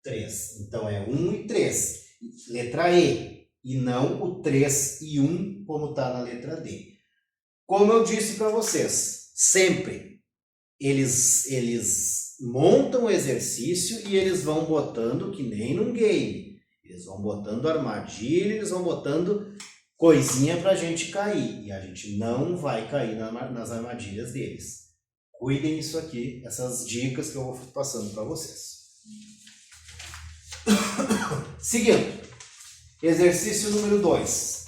3. Então é 1 e 3. Letra E. E não o 3 e 1 como está na letra D. Como eu disse para vocês, sempre eles montam o exercício e eles vão botando que nem num game. Eles vão botando armadilha, eles vão botando coisinha para a gente cair. E a gente não vai cair nas armadilhas deles. Cuidem disso aqui, essas dicas que eu vou passando para vocês. Seguindo, exercício número 2.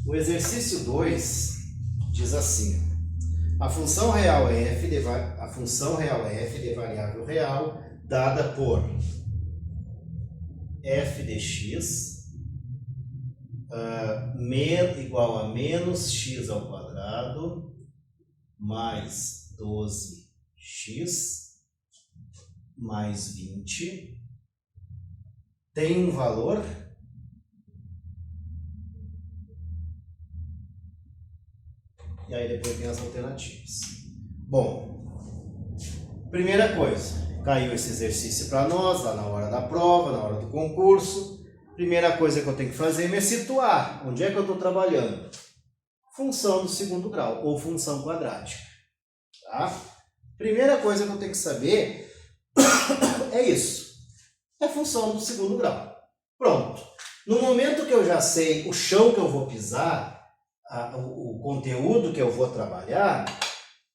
O exercício 2 diz assim: a função real f de variável real dada por f de x igual a menos x ao quadrado mais 12x mais 20 tem um valor e aí depois tem as alternativas. Bom, primeira coisa, caiu esse exercício para nós lá na hora da prova, na hora do concurso. Primeira coisa que eu tenho que fazer é me situar. Onde é que eu estou trabalhando? Função do segundo grau ou função quadrática. Tá? Primeira coisa que eu tenho que saber é isso. É função do segundo grau. Pronto. No momento que eu já sei o chão que eu vou pisar, o conteúdo que eu vou trabalhar,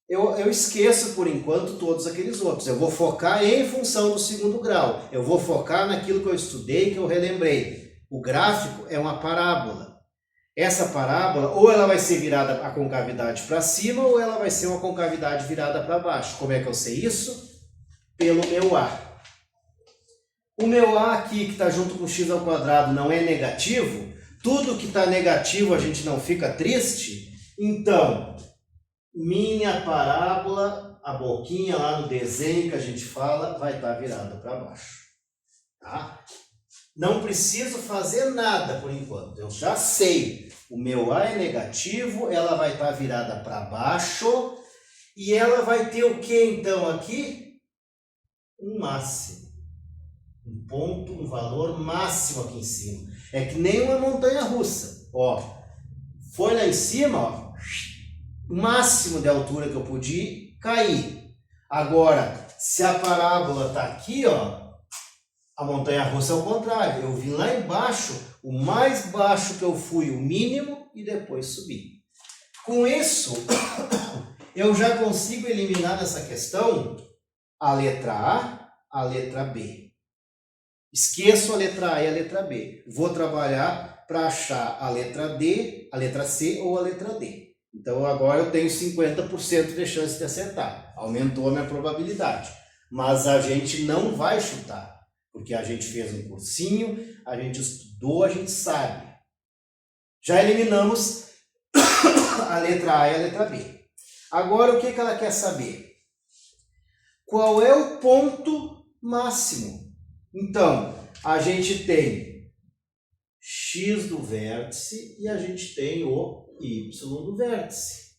eu esqueço por enquanto todos aqueles outros. Eu vou focar em função do segundo grau. Eu vou focar naquilo que eu estudei, que eu relembrei. O gráfico é uma parábola. Essa parábola, ou ela vai ser virada a concavidade para cima, ou ela vai ser uma concavidade virada para baixo. Como é que eu sei isso? Pelo meu A. O meu A aqui, que está junto com x ao quadrado, não é negativo. Tudo que está negativo a gente não fica triste. Então, minha parábola, a boquinha lá no desenho que a gente fala, vai estar virada para baixo. Tá? Não preciso fazer nada por enquanto. Eu já sei. O meu A é negativo, ela vai estar virada para baixo. E ela vai ter o que então aqui? Um máximo. Um ponto, um valor máximo aqui em cima. É que nem uma montanha russa. Ó, foi lá em cima, ó, o máximo de altura que eu podia cair. Agora, se a parábola está aqui, ó, a montanha russa é o contrário. Eu vim lá embaixo, o mais baixo que eu fui, o mínimo, e depois subi. Com isso, eu já consigo eliminar dessa questão a letra A letra B. Esqueço a letra A e a letra B. Vou trabalhar para achar a letra D, a letra C ou a letra D. Então agora eu tenho 50% de chance de acertar. Aumentou a minha probabilidade. Mas a gente não vai chutar. Porque a gente fez um cursinho, a gente estudou, a gente sabe. Já eliminamos a letra A e a letra B. Agora o que ela quer saber? Qual é o ponto máximo? Então, a gente tem x do vértice e a gente tem o y do vértice.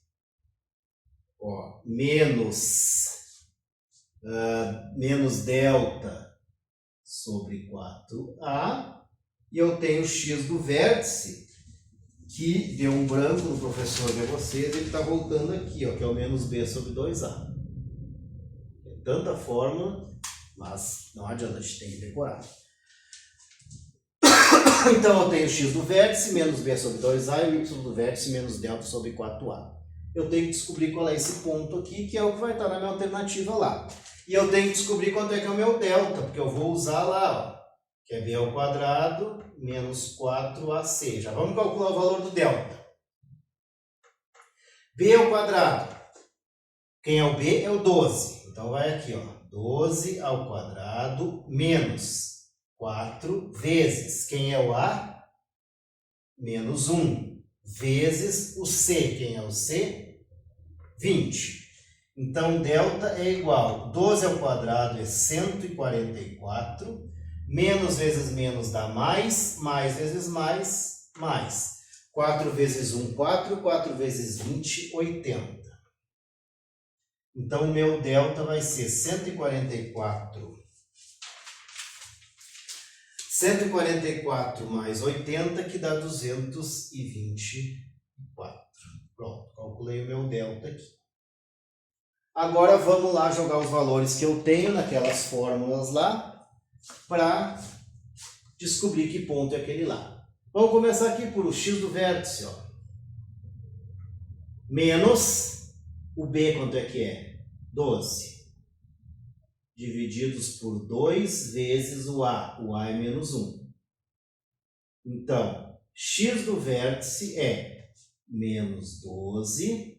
Ó, menos delta sobre 4a. E eu tenho x do vértice, que deu um branco no professor de vocês, ele está voltando aqui, ó, que é o menos b sobre 2a. É tanta fórmula, mas não adianta, a gente tem que decorar. Então eu tenho x do vértice menos b sobre 2a e o y do vértice menos delta sobre 4a. Eu tenho que descobrir qual é esse ponto aqui, que é o que vai estar na minha alternativa lá. E eu tenho que descobrir quanto é que é o meu delta, porque eu vou usar lá, ó, que é b ao quadrado menos 4ac. Já vamos calcular o valor do delta. b ao quadrado. Quem é o b é o 12. Então vai aqui, ó. 12 ao quadrado menos 4 vezes. Quem é o A? Menos 1. Vezes o C. Quem é o C? 20. Então, delta é igual. 12 ao quadrado é 144. Menos vezes menos dá mais. Mais vezes mais, mais. 4 vezes 1, 4. 4 vezes 20, 80. Então, o meu delta vai ser 144 mais 80, que dá 224. Pronto, calculei o meu delta aqui. Agora, vamos lá jogar os valores que eu tenho naquelas fórmulas lá, para descobrir que ponto é aquele lá. Vamos começar aqui por o x do vértice, ó. Menos... o B quanto é que é? 12. Divididos por 2 vezes o A. O A é menos 1. Então, x do vértice é menos 12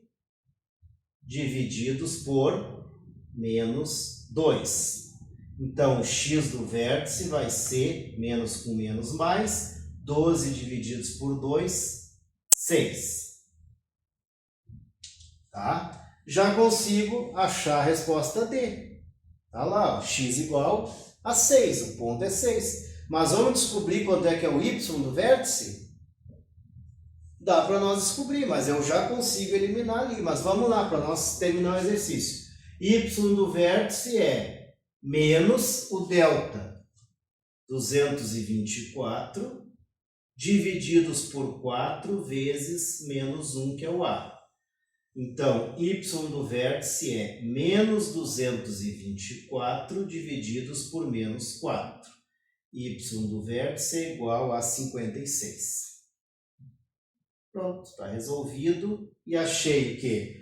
divididos por menos 2. Então, x do vértice vai ser menos com menos mais. 12 divididos por 2, 6. Tá? Já consigo achar a resposta D. Tá lá, ó, x igual a 6, o ponto é 6. Mas vamos descobrir quanto é que é o y do vértice? Dá para nós descobrir, mas eu já consigo eliminar ali. Mas vamos lá, para nós terminar o exercício. Y do vértice é menos o delta, 224, divididos por 4 vezes menos 1, que é o A. Então, y do vértice é menos 224 divididos por menos 4. Y do vértice é igual a 56. Pronto, está resolvido. E achei que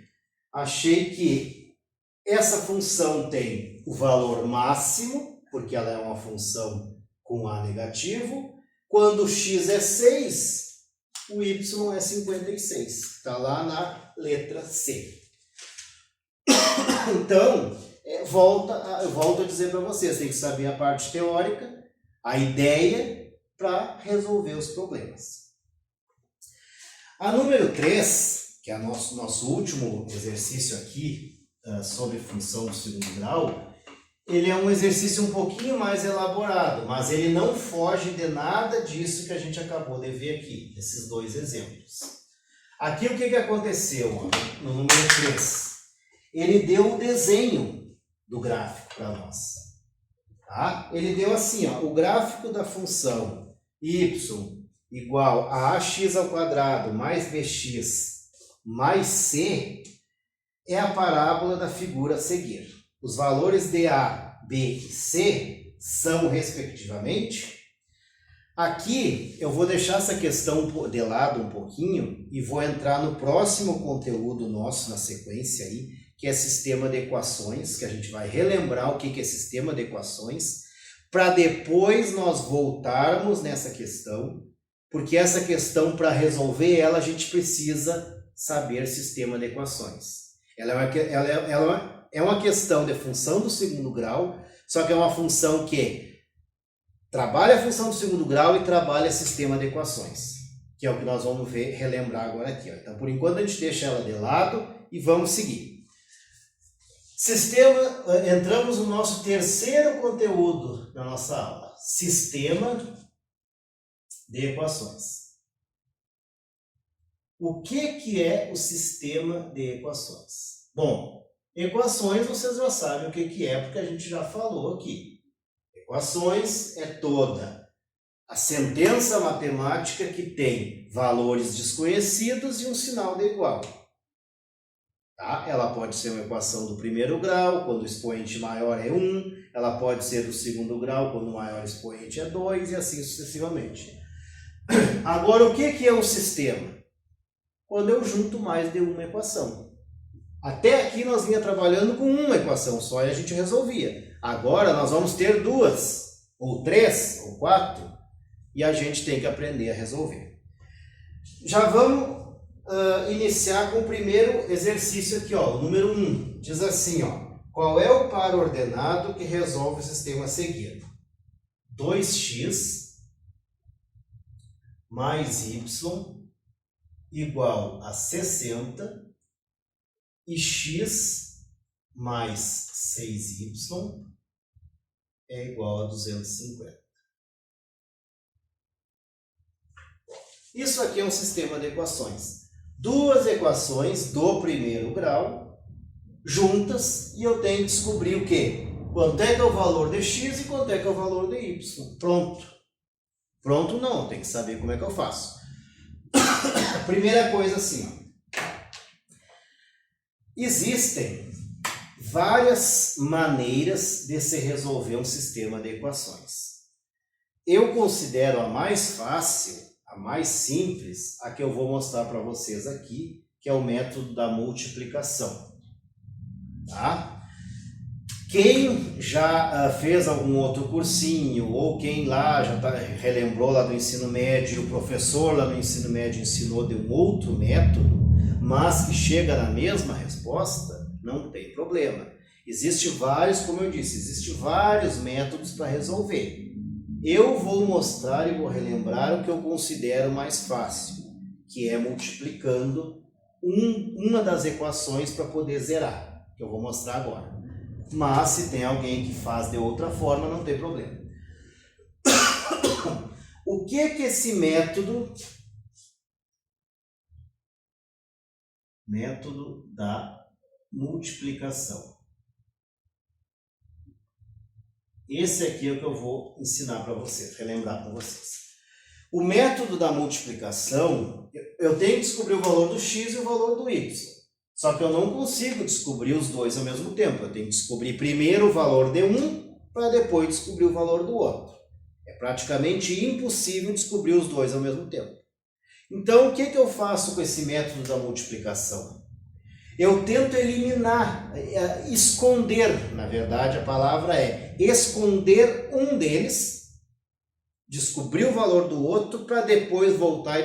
essa função tem o valor máximo, porque ela é uma função com A negativo. Quando o x é 6, o y é 56. Está lá na letra C. Então, eu volto a dizer para vocês, tem que saber a parte teórica, a ideia, para resolver os problemas. A número 3, que é nosso último exercício aqui, sobre função do segundo grau, ele é um exercício um pouquinho mais elaborado, mas ele não foge de nada disso que a gente acabou de ver aqui, esses dois exemplos. Aqui o que aconteceu, ó, no número 3? Ele deu o desenho do gráfico para nós. Tá? Ele deu assim, ó, o gráfico da função y igual a ax ao quadrado mais bx mais c é a parábola da figura a seguir. Os valores de A, B e C são, respectivamente... Aqui eu vou deixar essa questão de lado um pouquinho e vou entrar no próximo conteúdo nosso na sequência aí, que é sistema de equações, que a gente vai relembrar o que é sistema de equações, para depois nós voltarmos nessa questão, porque essa questão, para resolver ela, a gente precisa saber sistema de equações. Ela é uma questão de função do segundo grau, só que é uma função que trabalha a função do segundo grau e trabalha sistema de equações, que é o que nós vamos relembrar agora aqui. Ó. Então, por enquanto, a gente deixa ela de lado e vamos seguir. Entramos no nosso terceiro conteúdo da nossa aula, sistema de equações. O que é o sistema de equações? Bom, equações vocês já sabem o que é, porque a gente já falou aqui. Equações é toda a sentença matemática que tem valores desconhecidos e um sinal de igual. Tá? Ela pode ser uma equação do primeiro grau, quando o expoente maior é 1, ela pode ser do segundo grau, quando o maior expoente é 2, e assim sucessivamente. Agora, o que é um sistema? Quando eu junto mais de uma equação. Até aqui nós vinha trabalhando com uma equação só e a gente resolvia. Agora nós vamos ter 2, ou 3, ou 4, e a gente tem que aprender a resolver. Já vamos iniciar com o primeiro exercício aqui, ó, o número 1. Diz assim, ó, qual é o par ordenado que resolve o sistema a seguir? 2x mais y igual a 60 e x mais 6y é igual a 250. Isso aqui é um sistema de equações. Duas equações do primeiro grau juntas e eu tenho que descobrir o quê? Quanto é que é o valor de x e quanto é que é o valor de y. Pronto. Pronto não, tem que saber como é que eu faço. A primeira coisa assim, ó. Existem várias maneiras de se resolver um sistema de equações. Eu considero a mais fácil, a mais simples, a que eu vou mostrar para vocês aqui, que é o método da multiplicação. Tá? Quem já fez algum outro cursinho, ou quem lá já relembrou lá do ensino médio, o professor lá no ensino médio ensinou de um outro método, mas que chega na mesma resposta, não tem problema. Existem vários, como eu disse, existem vários métodos para resolver. Eu vou mostrar e vou relembrar o que eu considero mais fácil, que é multiplicando uma das equações para poder zerar, que eu vou mostrar agora. Mas se tem alguém que faz de outra forma, não tem problema. O que é esse método da multiplicação? Esse aqui é o que eu vou ensinar para vocês, relembrar para vocês. O método da multiplicação, eu tenho que descobrir o valor do x e o valor do y. Só que eu não consigo descobrir os dois ao mesmo tempo. Eu tenho que descobrir primeiro o valor de um, para depois descobrir o valor do outro. É praticamente impossível descobrir os dois ao mesmo tempo. Então, o que eu faço com esse método da multiplicação? Eu tento eliminar, esconder, na verdade a palavra é esconder um deles descobrir o valor do outro para depois voltar e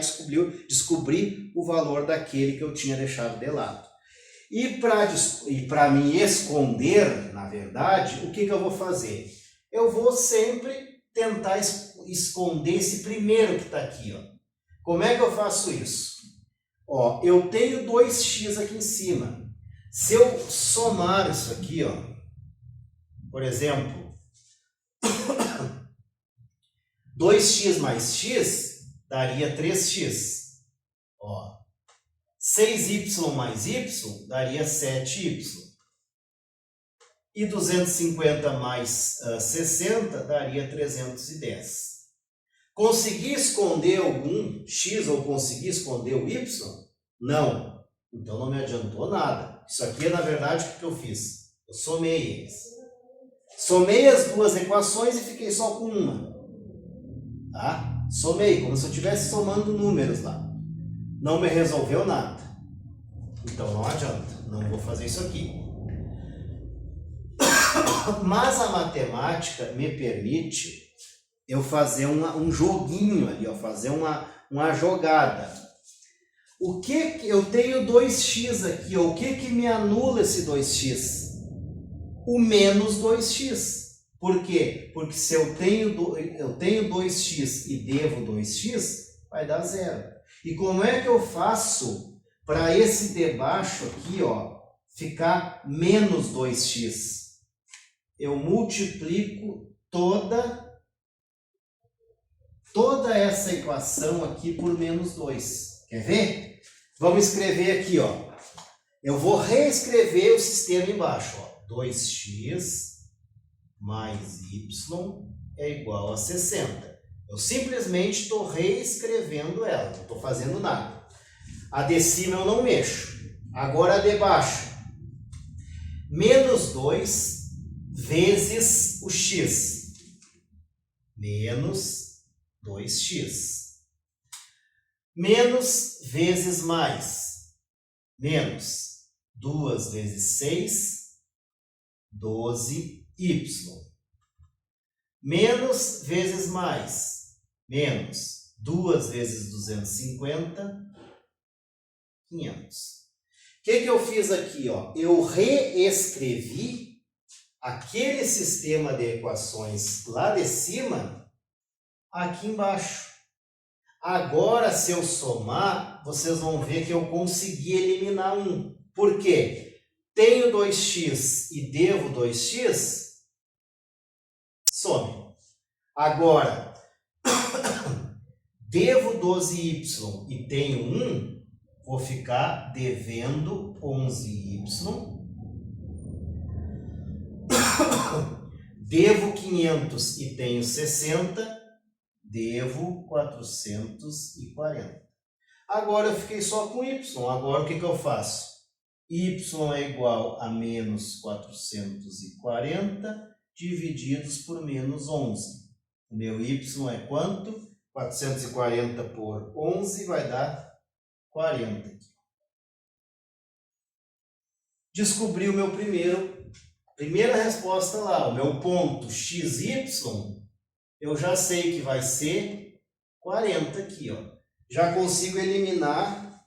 descobrir o valor daquele que eu tinha deixado de lado. E para me esconder, na verdade, o que eu vou fazer? Eu vou sempre tentar esconder esse primeiro que está aqui. Ó. Como é que eu faço isso? Ó, eu tenho 2x aqui em cima. Se eu somar isso aqui, ó, por exemplo, 2x mais x daria 3x. Ó, 6y mais y daria 7y. E 250 mais 60 daria 310. Consegui esconder algum x ou consegui esconder o y? Não. Então não me adiantou nada. Isso aqui, na verdade, o que eu fiz? Eu somei eles. Somei as duas equações e fiquei só com uma. Tá? Somei, como se eu estivesse somando números lá. Não me resolveu nada. Então não adianta. Não vou fazer isso aqui. Mas a matemática me permite eu fazer um joguinho ali, ó, fazer uma jogada. O que eu tenho 2x aqui, ó, o que me anula esse 2x? O menos 2x. Por quê? Porque se eu tenho 2x e devo 2x, vai dar 0. E como é que eu faço para esse de baixo aqui, ó, ficar menos 2x? Eu multiplico toda essa equação aqui por menos 2. Quer ver? Vamos escrever aqui, ó. Eu vou reescrever o sistema embaixo, ó. 2x mais y é igual a 60. Eu simplesmente estou reescrevendo ela, não estou fazendo nada. A de cima eu não mexo. Agora a de baixo. Menos 2 vezes o x. Menos 2x. Menos vezes mais. Menos 2 vezes 6, 12y. Menos vezes mais. Menos 2 vezes 250, 500. O que eu fiz aqui? Ó? Eu reescrevi aquele sistema de equações lá de cima, aqui embaixo. Agora, se eu somar, vocês vão ver que eu consegui eliminar um. Por quê? Tenho 2x e devo 2x, some. Agora, devo 12y e tenho 1, vou ficar devendo 11y. Devo 500 e tenho 60, devo 440. Agora eu fiquei só com y. Agora o que eu faço? Y é igual a menos 440 divididos por menos 11. O meu y é quanto? 440 por 11 vai dar 40. Descobri o meu primeira resposta lá. O meu ponto xy, eu já sei que vai ser 40 aqui, ó. Já consigo eliminar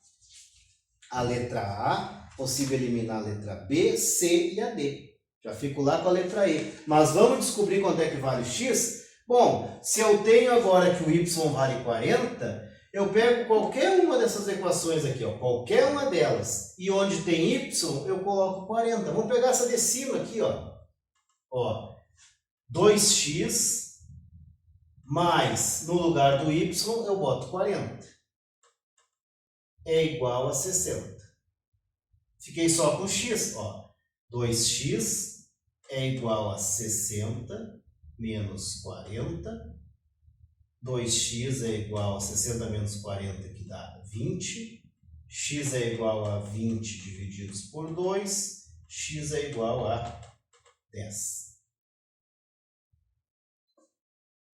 a letra A, consigo eliminar a letra B, C e a D. Já fico lá com a letra E. Mas vamos descobrir quanto é que vale x? Bom, se eu tenho agora que o y vale 40, eu pego qualquer uma dessas equações aqui, ó, qualquer uma delas, e onde tem y, eu coloco 40. Vamos pegar essa de cima aqui, ó. Ó, 2x mais, no lugar do y, eu boto 40. É igual a 60. Fiquei só com x, ó. 2x é igual a 60 menos 40. 2x é igual a 60 menos 40, que dá 20. X é igual a 20 divididos por 2. X é igual a 10.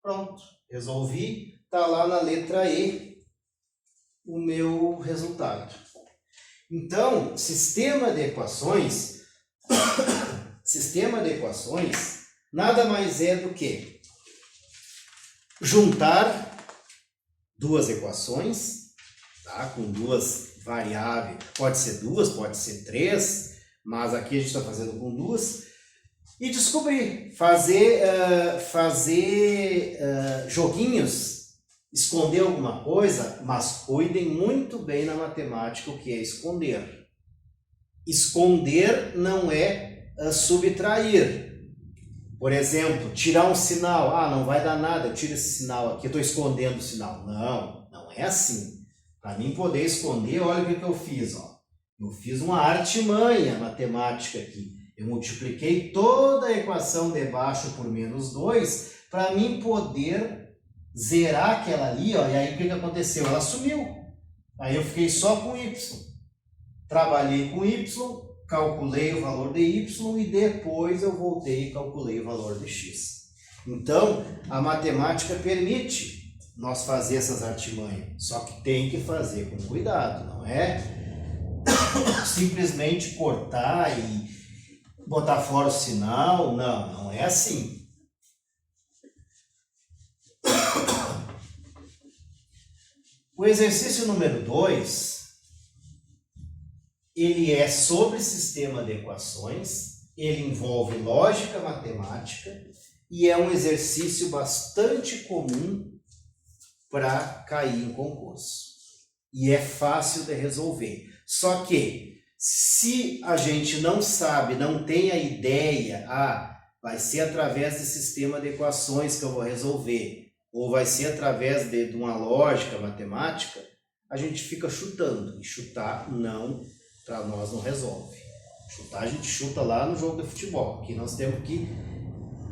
Pronto, resolvi. Está lá na letra E o meu resultado. Então, sistema de equações nada mais é do que juntar duas equações, tá? Com duas variáveis, pode ser duas, pode ser três, mas aqui a gente está fazendo com duas, e descobrir, fazer joguinhos, esconder alguma coisa, mas cuidem muito bem na matemática o que é esconder. Esconder não é subtrair. Por exemplo, tirar um sinal. Ah, não vai dar nada, eu tiro esse sinal aqui, eu estou escondendo o sinal. Não, não é assim. Para mim poder esconder, olha o que eu fiz. Ó. Eu fiz uma artimanha matemática aqui. Eu multipliquei toda a equação de baixo por menos 2 para mim poder zerar aquela ali. Ó, e aí o que aconteceu? Ela sumiu. Aí eu fiquei só com y. Trabalhei com y, calculei o valor de y e depois eu voltei e calculei o valor de x. Então, a matemática permite nós fazer essas artimanhas, só que tem que fazer com cuidado, não é simplesmente cortar e botar fora o sinal, não é assim. O exercício número 2, ele é sobre sistema de equações, ele envolve lógica matemática e é um exercício bastante comum para cair em concurso. E é fácil de resolver. Só que, se a gente não sabe, não tem a ideia, vai ser através de sistema de equações que eu vou resolver, ou vai ser através de uma lógica matemática, a gente fica chutando. E chutar não... para nós não resolve. Chutar a gente chuta lá no jogo de futebol. Aqui nós temos que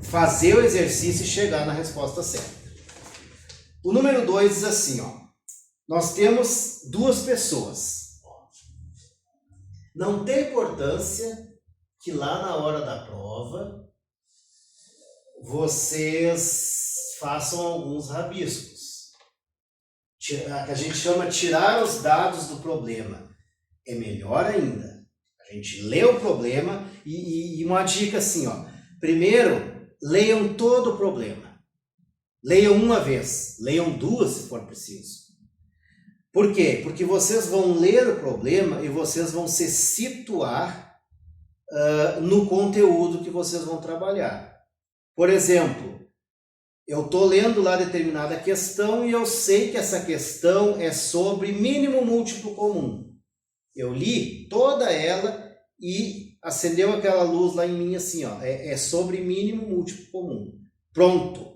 fazer o exercício e chegar na resposta certa. O número 2 diz assim, ó. Nós temos duas pessoas. Não tem importância que lá na hora da prova vocês façam alguns rabiscos. Que a gente chama tirar os dados do problema. É melhor ainda. A gente lê o problema e uma dica assim, ó. Primeiro, leiam todo o problema. Leiam uma vez, leiam duas se for preciso. Por quê? Porque vocês vão ler o problema e vocês vão se situar no conteúdo que vocês vão trabalhar. Por exemplo, eu estou lendo lá determinada questão e eu sei que essa questão é sobre mínimo múltiplo comum. Eu li toda ela e acendeu aquela luz lá em mim assim, ó, é sobre mínimo múltiplo comum. Pronto.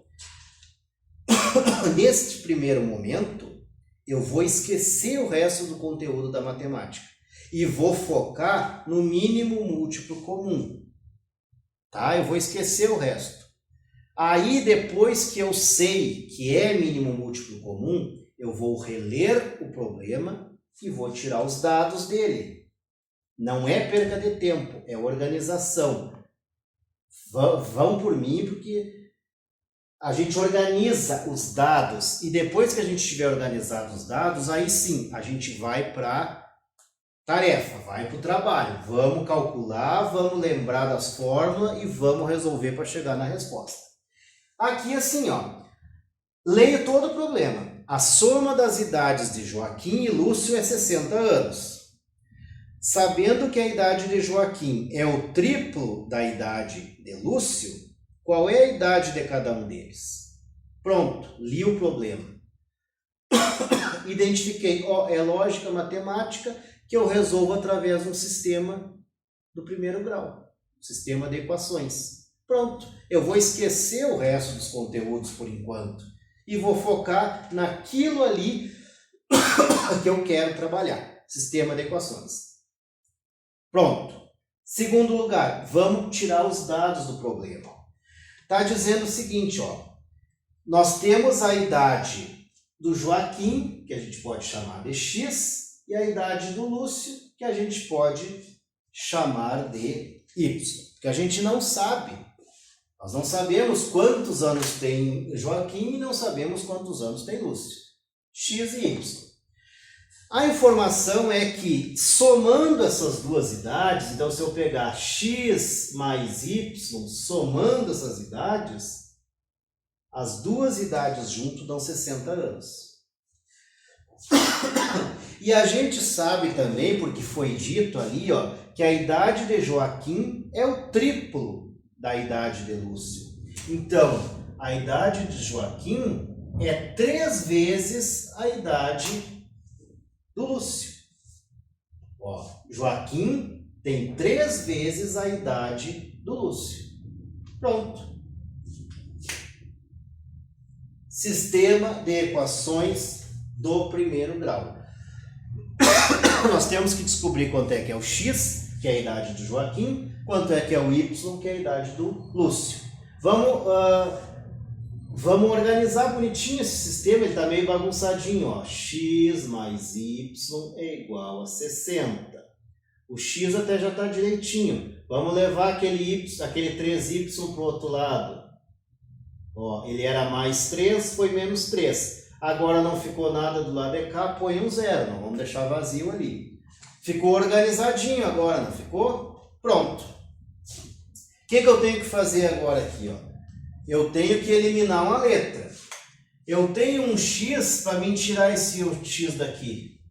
Neste primeiro momento, eu vou esquecer o resto do conteúdo da matemática e vou focar no mínimo múltiplo comum. Tá? Eu vou esquecer o resto. Aí, depois que eu sei que é mínimo múltiplo comum, eu vou reler o problema e vou tirar os dados dele. Não é perca de tempo, é organização. Vão por mim, porque a gente organiza os dados e depois que a gente tiver organizado os dados, aí sim, a gente vai para tarefa, vai para o trabalho. Vamos calcular, vamos lembrar das fórmulas e vamos resolver para chegar na resposta. Aqui assim, ó, leio todo o problema. A soma das idades de Joaquim e Lúcio é 60 anos. Sabendo que a idade de Joaquim é o triplo da idade de Lúcio, qual é a idade de cada um deles? Pronto, li o problema. Identifiquei, é lógica matemática que eu resolvo através de um sistema do primeiro grau, sistema de equações. Pronto, eu vou esquecer o resto dos conteúdos por enquanto e vou focar naquilo ali que eu quero trabalhar, sistema de equações. Pronto. Segundo lugar, vamos tirar os dados do problema. Está dizendo o seguinte, ó, nós temos a idade do Joaquim, que a gente pode chamar de X, e a idade do Lúcio, que a gente pode chamar de Y, que a gente não sabe. Nós não sabemos quantos anos tem Joaquim e não sabemos quantos anos tem Lúcio. X e Y. A informação é que, somando essas duas idades, então se eu pegar X mais Y, somando essas idades, As duas idades juntos dão 60 anos. E a gente sabe também, porque foi dito ali, ó, que a idade de Joaquim é o triplo da idade de Lúcio. Então, a idade de Joaquim é 3 vezes a idade do Lúcio. Ó, Joaquim tem 3 vezes a idade do Lúcio. Pronto. Sistema de equações do primeiro grau. Nós temos que descobrir quanto é que é o x, que é a idade do Joaquim, quanto é que é o y, que é a idade do Lúcio. Vamos organizar bonitinho esse sistema, ele está meio bagunçadinho. Ó. X mais y é igual a 60. O x até já está direitinho. Vamos levar aquele 3y para o outro lado. Ó, ele era mais 3, foi menos 3. Agora não ficou nada do lado de cá, põe um 0. Não vamos deixar vazio ali. Ficou organizadinho agora, não ficou? Pronto. O que eu tenho que fazer agora aqui? Ó? Eu tenho que eliminar uma letra. Eu tenho um x, para mim tirar esse x daqui.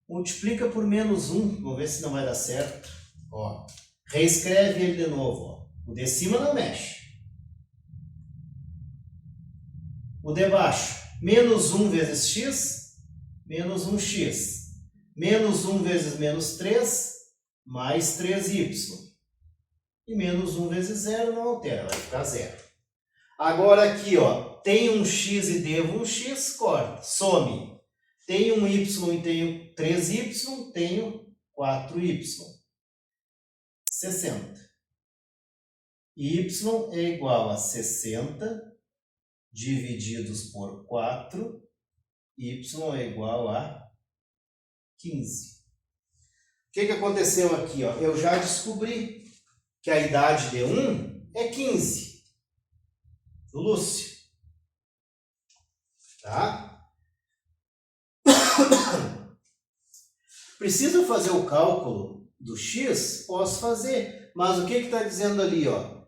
Multiplica por menos 1. Vamos ver se não vai dar certo. Ó, reescreve ele de novo. Ó. O de cima não mexe. O de baixo. Menos 1 vezes x, menos 1x. Menos 1 vezes menos 3, mais 3y. E menos 1 vezes 0 não altera, vai ficar 0. Agora aqui, ó, tem um x e devo um x, corta, some. Tem um y e tenho 3y, tenho 4y. 60. Y é igual a 60 divididos por 4, y é igual a 15. O que aconteceu aqui? Ó? Eu já descobri que a idade de 1 é 15. Do Lúcio. Tá? Preciso fazer o cálculo do x? Posso fazer. Mas o que está dizendo ali? Ó?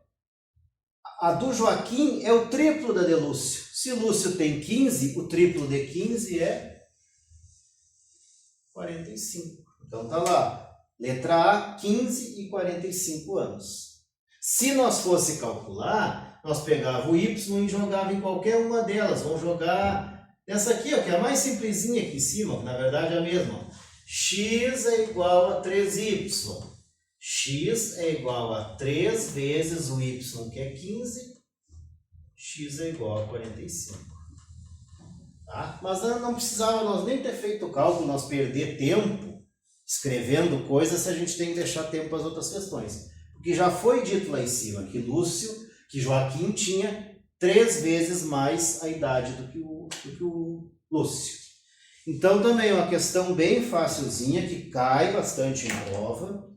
A do Joaquim é o triplo da de Lúcio. Se Lúcio tem 15, o triplo de 15 é 45. Então tá lá. Letra A, 15 e 45 anos. Se nós fosse calcular, nós pegava o y e jogava em qualquer uma delas. Vamos jogar nessa aqui, ó, que é a mais simplesinha aqui em cima, que na verdade é a mesma. X é igual a 3y. X é igual a 3 vezes o y, que é 15. X é igual a 45. Tá? Mas não precisava nós nem ter feito o cálculo, nós perder tempo escrevendo coisas se a gente tem que deixar tempo para as outras questões. Porque já foi dito lá em cima que Joaquim tinha 3 vezes mais a idade do que o Lúcio. Então também é uma questão bem facilzinha, que cai bastante em prova.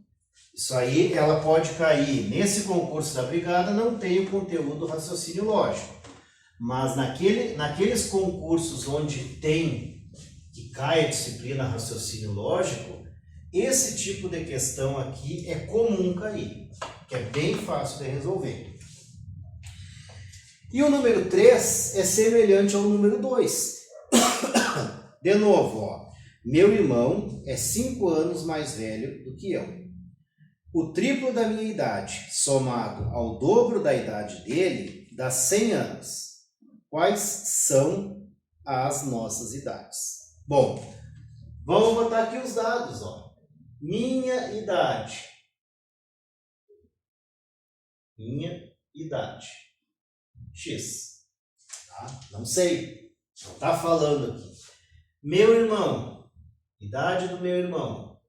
Isso aí ela pode cair nesse concurso da brigada, não tem o conteúdo do raciocínio lógico. Mas naqueles concursos onde que cai a disciplina raciocínio lógico, esse tipo de questão aqui é comum cair, que é bem fácil de resolver. E o número 3 é semelhante ao número 2. De novo, ó, meu irmão é 5 anos mais velho do que eu. O triplo da minha idade, somado ao dobro da idade dele, dá 100 anos. Quais são as nossas idades? Bom, vamos botar aqui os dados. Ó. Minha idade. Minha idade. X. Tá? Não sei. Não está falando aqui. Meu irmão. Idade do meu irmão.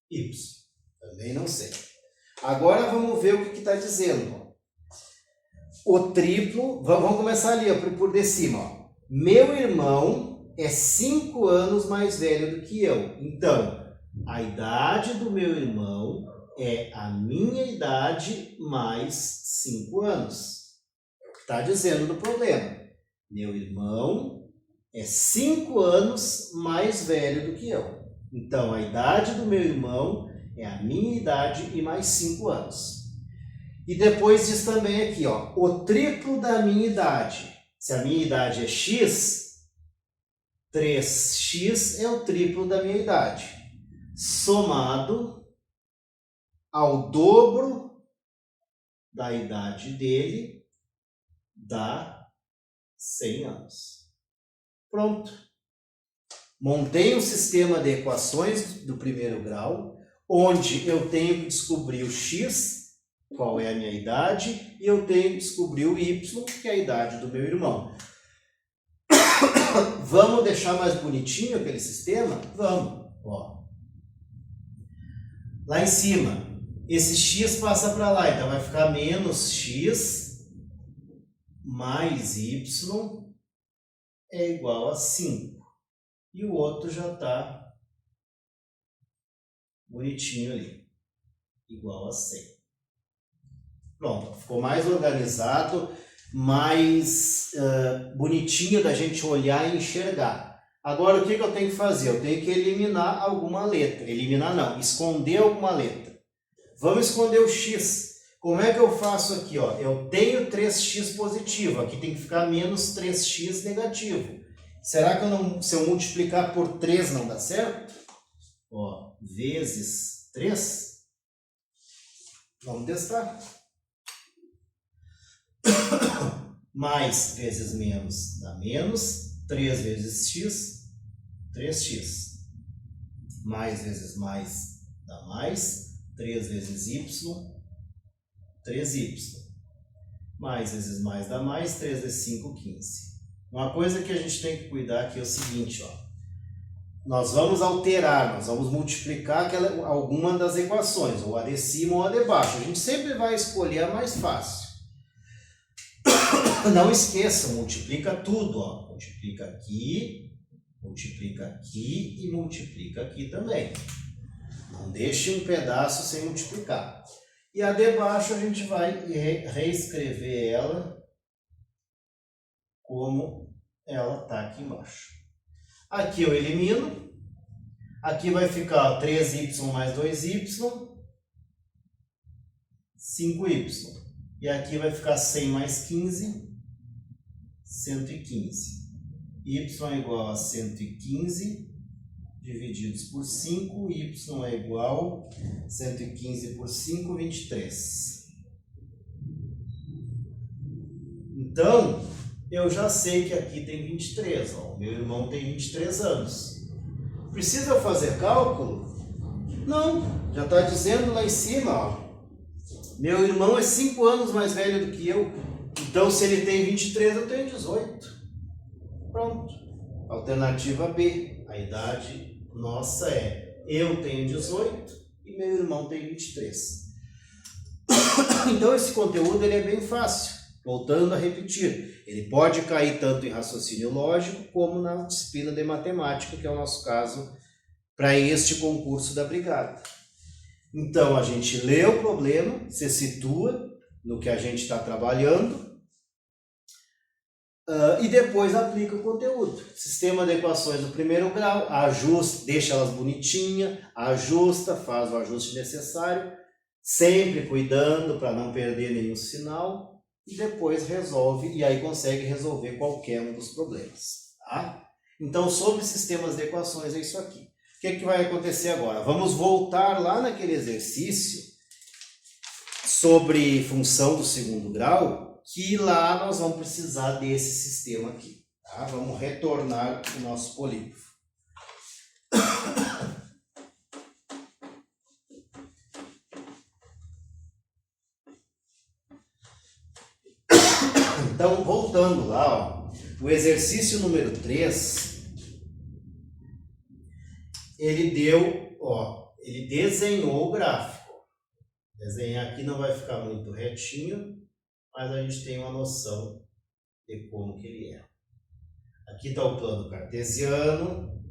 Y. Também não sei. Agora vamos ver o que está dizendo. O triplo, vamos começar ali, ó, por de cima. Ó. Meu irmão é 5 anos mais velho do que eu. Então, a idade do meu irmão é a minha idade mais 5 anos. É o que está dizendo no problema. Meu irmão é 5 anos mais velho do que eu. Então, a idade do meu irmão é a minha idade e mais 5 anos. E depois diz também aqui, ó, o triplo da minha idade. Se a minha idade é x, 3x é o triplo da minha idade, somado ao dobro da idade dele, dá 100 anos. Pronto. Montei um sistema de equações do primeiro grau, onde eu tenho que descobrir o x, qual é a minha idade, e eu tenho que descobrir o y, que é a idade do meu irmão. Vamos deixar mais bonitinho aquele sistema? Vamos. Ó. Lá em cima, esse x passa para lá, então vai ficar menos x mais y é igual a 5. E o outro já está bonitinho ali, igual a 100. Pronto, ficou mais organizado, mais bonitinho da gente olhar e enxergar. Agora, o que eu tenho que fazer? Eu tenho que eliminar alguma letra. Eliminar não, esconder alguma letra. Vamos esconder o x. Como é que eu faço aqui? Ó? Eu tenho 3x positivo, aqui tem que ficar menos 3x negativo. Será que se eu multiplicar por 3 não dá certo? Ó, vezes 3. Vamos testar. Mais vezes menos dá menos. 3 vezes x, 3x. Mais vezes mais dá mais. 3 vezes y, 3y. Mais vezes mais dá mais. 3 vezes 5, 15. Uma coisa que a gente tem que cuidar aqui é o seguinte, ó. Nós vamos alterar, nós vamos multiplicar alguma das equações, ou a de cima ou a de baixo. A gente sempre vai escolher a mais fácil. Não esqueça, multiplica tudo, ó. Multiplica aqui e multiplica aqui também. Não deixe um pedaço sem multiplicar. E a de baixo a gente vai reescrever ela como ela está aqui embaixo. Aqui eu elimino. Aqui vai ficar 3y mais 2y, 5y. E aqui vai ficar 100 mais 15, 115. Y é igual a 115 divididos por 5. Y é igual a 115 por 5, 23. Então, eu já sei que aqui tem 23. Ó. Meu irmão tem 23 anos. Precisa eu fazer cálculo? Não, já está dizendo lá em cima, ó. Meu irmão é 5 anos mais velho do que eu. Então, se ele tem 23, eu tenho 18. Pronto. Alternativa B. A idade nossa é: eu tenho 18 e meu irmão tem 23. Então, esse conteúdo ele é bem fácil. Voltando a repetir, ele pode cair tanto em raciocínio lógico como na disciplina de matemática, que é o nosso caso para este concurso da Brigada. Então, a gente lê o problema, se situa no que a gente está trabalhando e depois aplica o conteúdo. Sistema de equações do primeiro grau, ajusta, deixa elas bonitinhas, ajusta, faz o ajuste necessário, sempre cuidando para não perder nenhum sinal. E depois resolve, e aí consegue resolver qualquer um dos problemas. Tá? Então, sobre sistemas de equações é isso aqui. O que é que vai acontecer agora? Vamos voltar lá naquele exercício sobre função do segundo grau, que lá nós vamos precisar desse sistema aqui. Tá? Vamos retornar o nosso polígrafo. Então, voltando lá, ó, o exercício número 3, ele desenhou o gráfico. Desenhar aqui não vai ficar muito retinho, mas a gente tem uma noção de como que ele é. Aqui está o plano cartesiano.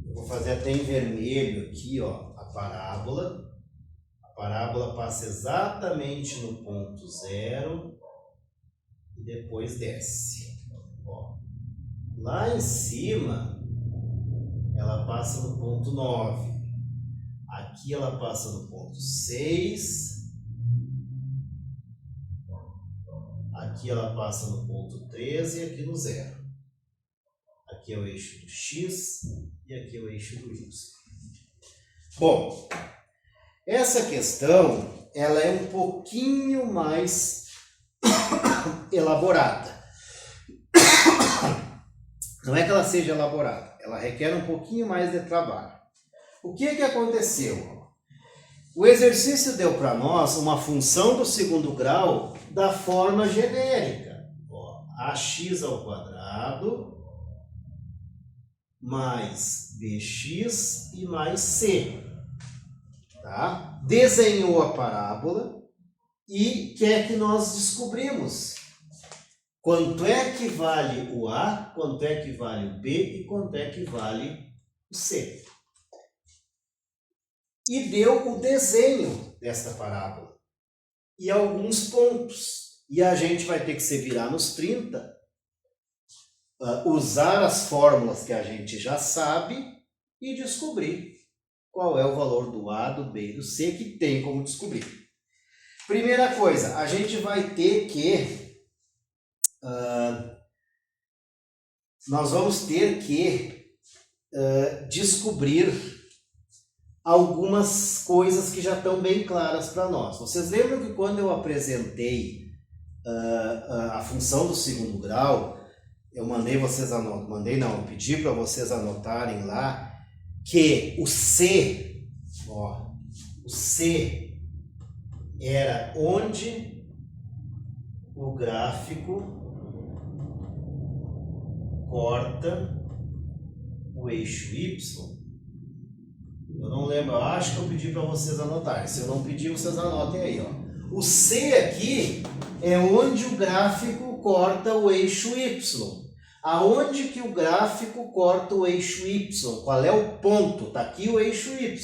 Eu vou fazer até em vermelho aqui, ó, a parábola. A parábola passa exatamente no ponto 0. E depois desce. Ó. Lá em cima, ela passa no ponto 9. Aqui ela passa no ponto 6. Aqui ela passa no ponto 3 e aqui no 0. Aqui é o eixo do x e aqui é o eixo do y. Bom, essa questão ela é um pouquinho mais elaborada. Não é que ela seja elaborada, ela requer um pouquinho mais de trabalho. O que aconteceu? O exercício deu para nós uma função do segundo grau da forma genérica. Ó, ax ao quadrado mais bx e mais c. Tá? Desenhou a parábola e quer que nós descobrimos quanto é que vale o A, quanto é que vale o B e quanto é que vale o C. E deu o desenho desta parábola e alguns pontos. E a gente vai ter que se virar nos 30, usar as fórmulas que a gente já sabe e descobrir qual é o valor do A, do B e do C, que tem como descobrir. Primeira coisa, a gente vai ter que nós vamos ter que descobrir algumas coisas que já estão bem claras para nós. Vocês lembram que quando eu apresentei a função do segundo grau, eu mandei vocês eu pedi para vocês anotarem lá que o C, ó, o C era onde o gráfico corta o eixo Y. Eu não lembro, eu acho que eu pedi para vocês anotarem. Se eu não pedir, vocês anotem aí, ó. O C aqui é onde o gráfico corta o eixo Y. Aonde que o gráfico corta o eixo Y? Qual é o ponto? Está aqui o eixo Y.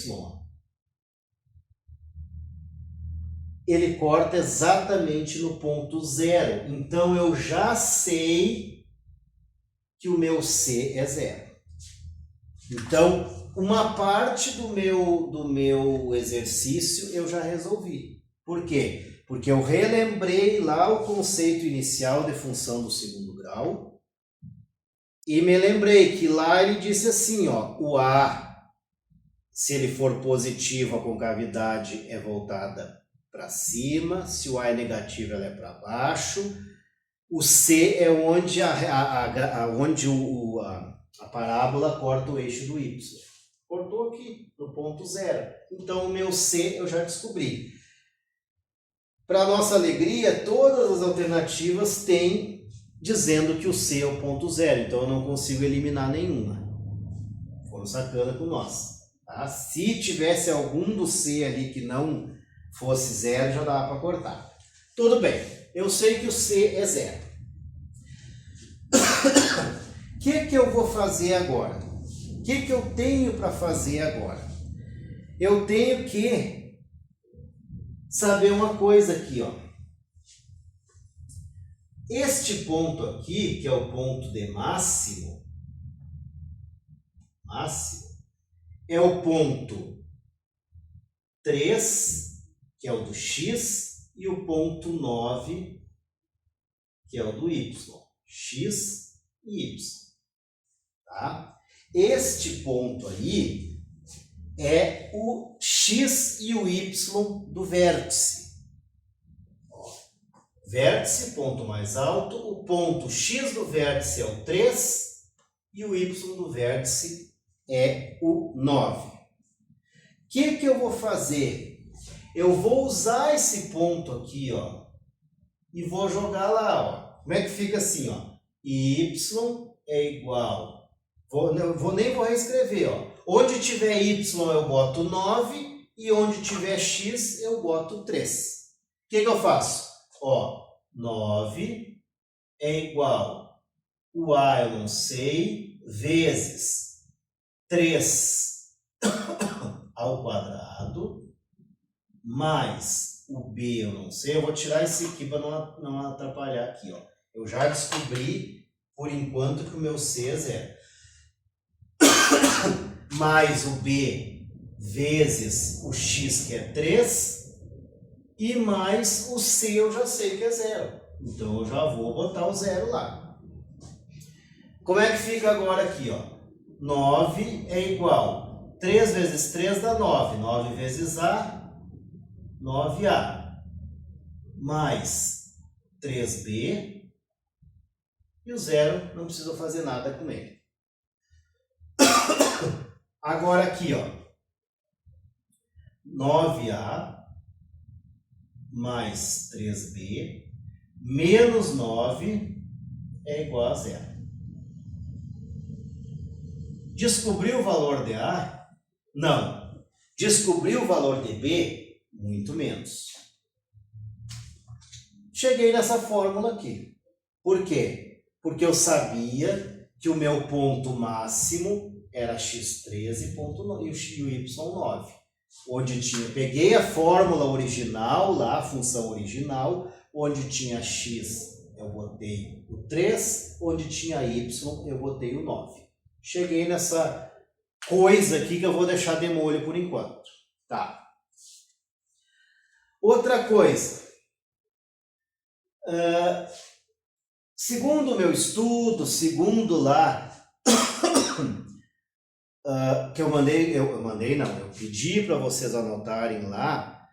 Ele corta exatamente no ponto 0. Então, eu já sei que o meu C é 0. Então, uma parte do meu exercício eu já resolvi. Por quê? Porque eu relembrei lá o conceito inicial de função do segundo grau e me lembrei que lá ele disse assim, ó, o A, se ele for positivo, a concavidade é voltada para cima, se o A é negativo, ela é para baixo. O C é onde a parábola corta o eixo do Y. Cortou aqui, no ponto 0. Então, o meu C eu já descobri. Para nossa alegria, todas as alternativas têm dizendo que o C é o ponto 0. Então, eu não consigo eliminar nenhuma. Foram sacana com nós. Tá? Se tivesse algum do C ali que não fosse 0, já dava para cortar. Tudo bem. Eu sei que o C é 0. O que eu vou fazer agora? O que eu tenho para fazer agora? Eu tenho que saber uma coisa aqui, ó. Este ponto aqui, que é o ponto de máximo, é o ponto 3, que é o do x, e o ponto 9, que é o do y. X e y. Tá? Este ponto aí é o x e o y do vértice. Ó, vértice, ponto mais alto, o ponto x do vértice é o 3 e o y do vértice é o 9. O que eu vou fazer? Eu vou usar esse ponto aqui, ó, e vou jogar lá, ó. Como é que fica assim, ó? Y é igual. Nem vou reescrever, ó. Onde tiver Y eu boto 9 e onde tiver X eu boto 3. O que eu faço? Ó, 9 é igual. O A eu não sei, vezes 3 ao quadrado, mais o B eu não sei. Eu vou tirar esse aqui para não atrapalhar aqui, ó. Eu já descobri, por enquanto, que o meu C é 0. Mais o B vezes o X, que é 3, e mais o C eu já sei que é 0. Então eu já vou botar o 0 lá. Como é que fica agora aqui, ó? 9 é igual. 3 vezes 3 dá 9. 9 vezes A, 9A. Mais 3B. E o 0 não precisa fazer nada com ele. Agora aqui, ó. 9A mais 3B menos 9 é igual a 0. Descobriu o valor de A? Não. Descobriu o valor de B? Muito menos. Cheguei nessa fórmula aqui. Por quê? Porque eu sabia que o meu ponto máximo era x13 e o y9. Onde tinha, peguei a fórmula original lá, a função original, onde tinha x eu botei o 3, onde tinha y eu botei o 9. Cheguei nessa coisa aqui que eu vou deixar de molho por enquanto. Tá. Outra coisa. Segundo o meu estudo, segundo lá, que eu pedi para vocês anotarem lá,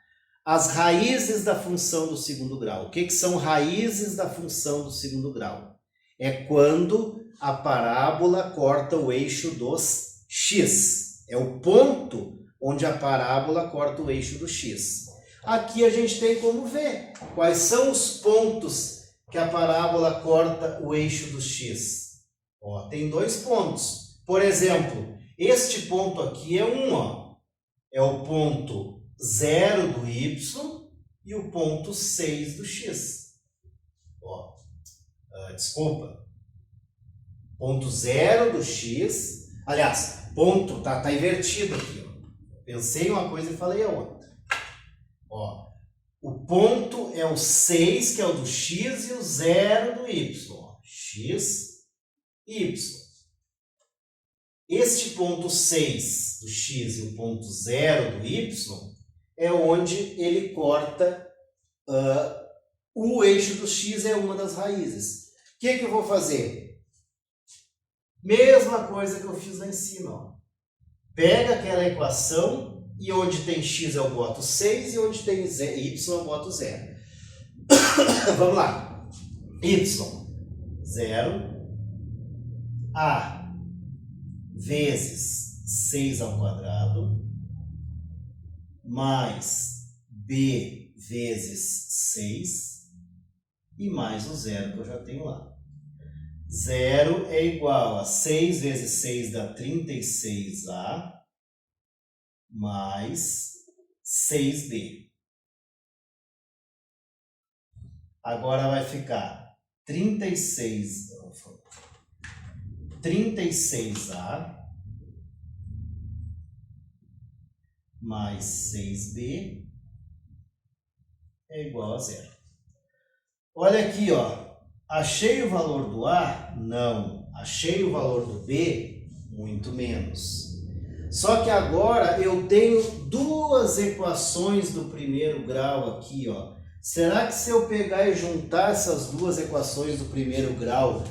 as raízes da função do segundo grau. O que são raízes da função do segundo grau? É quando a parábola corta o eixo dos x. É o ponto onde a parábola corta o eixo do x. Aqui a gente tem como ver quais são os pontos que a parábola corta o eixo do x. Ó, tem 2 pontos. Por exemplo, este ponto aqui é 1, ó. É o ponto 0 do y e o ponto 6 do x. Ó, desculpa. Ponto 0 do x. Aliás, ponto, tá invertido aqui. Ó. Pensei em uma coisa e falei a outra. Ó, o ponto é o 6, que é o do x, e o 0 do y. Ó. X, y. Este ponto 6 do x e o ponto 0 do y é onde ele corta o eixo do x, é uma das raízes. O que eu vou fazer? Mesma coisa que eu fiz lá em cima. Ó. Pega aquela equação e onde tem x eu boto 6 e onde tem y eu boto 0. Vamos lá. Y, 0, A vezes 6 ao quadrado, mais B vezes 6 e mais o 0 que eu já tenho lá. 0 é igual a 6 vezes 6 dá 36A mais 6B. Agora vai ficar 36A mais 6B é igual a 0. Olha aqui, ó. Achei o valor do A? Não. Achei o valor do B? Muito menos. Só que agora eu tenho 2 equações do primeiro grau aqui, ó. Será que se eu pegar e juntar essas 2 equações do primeiro grau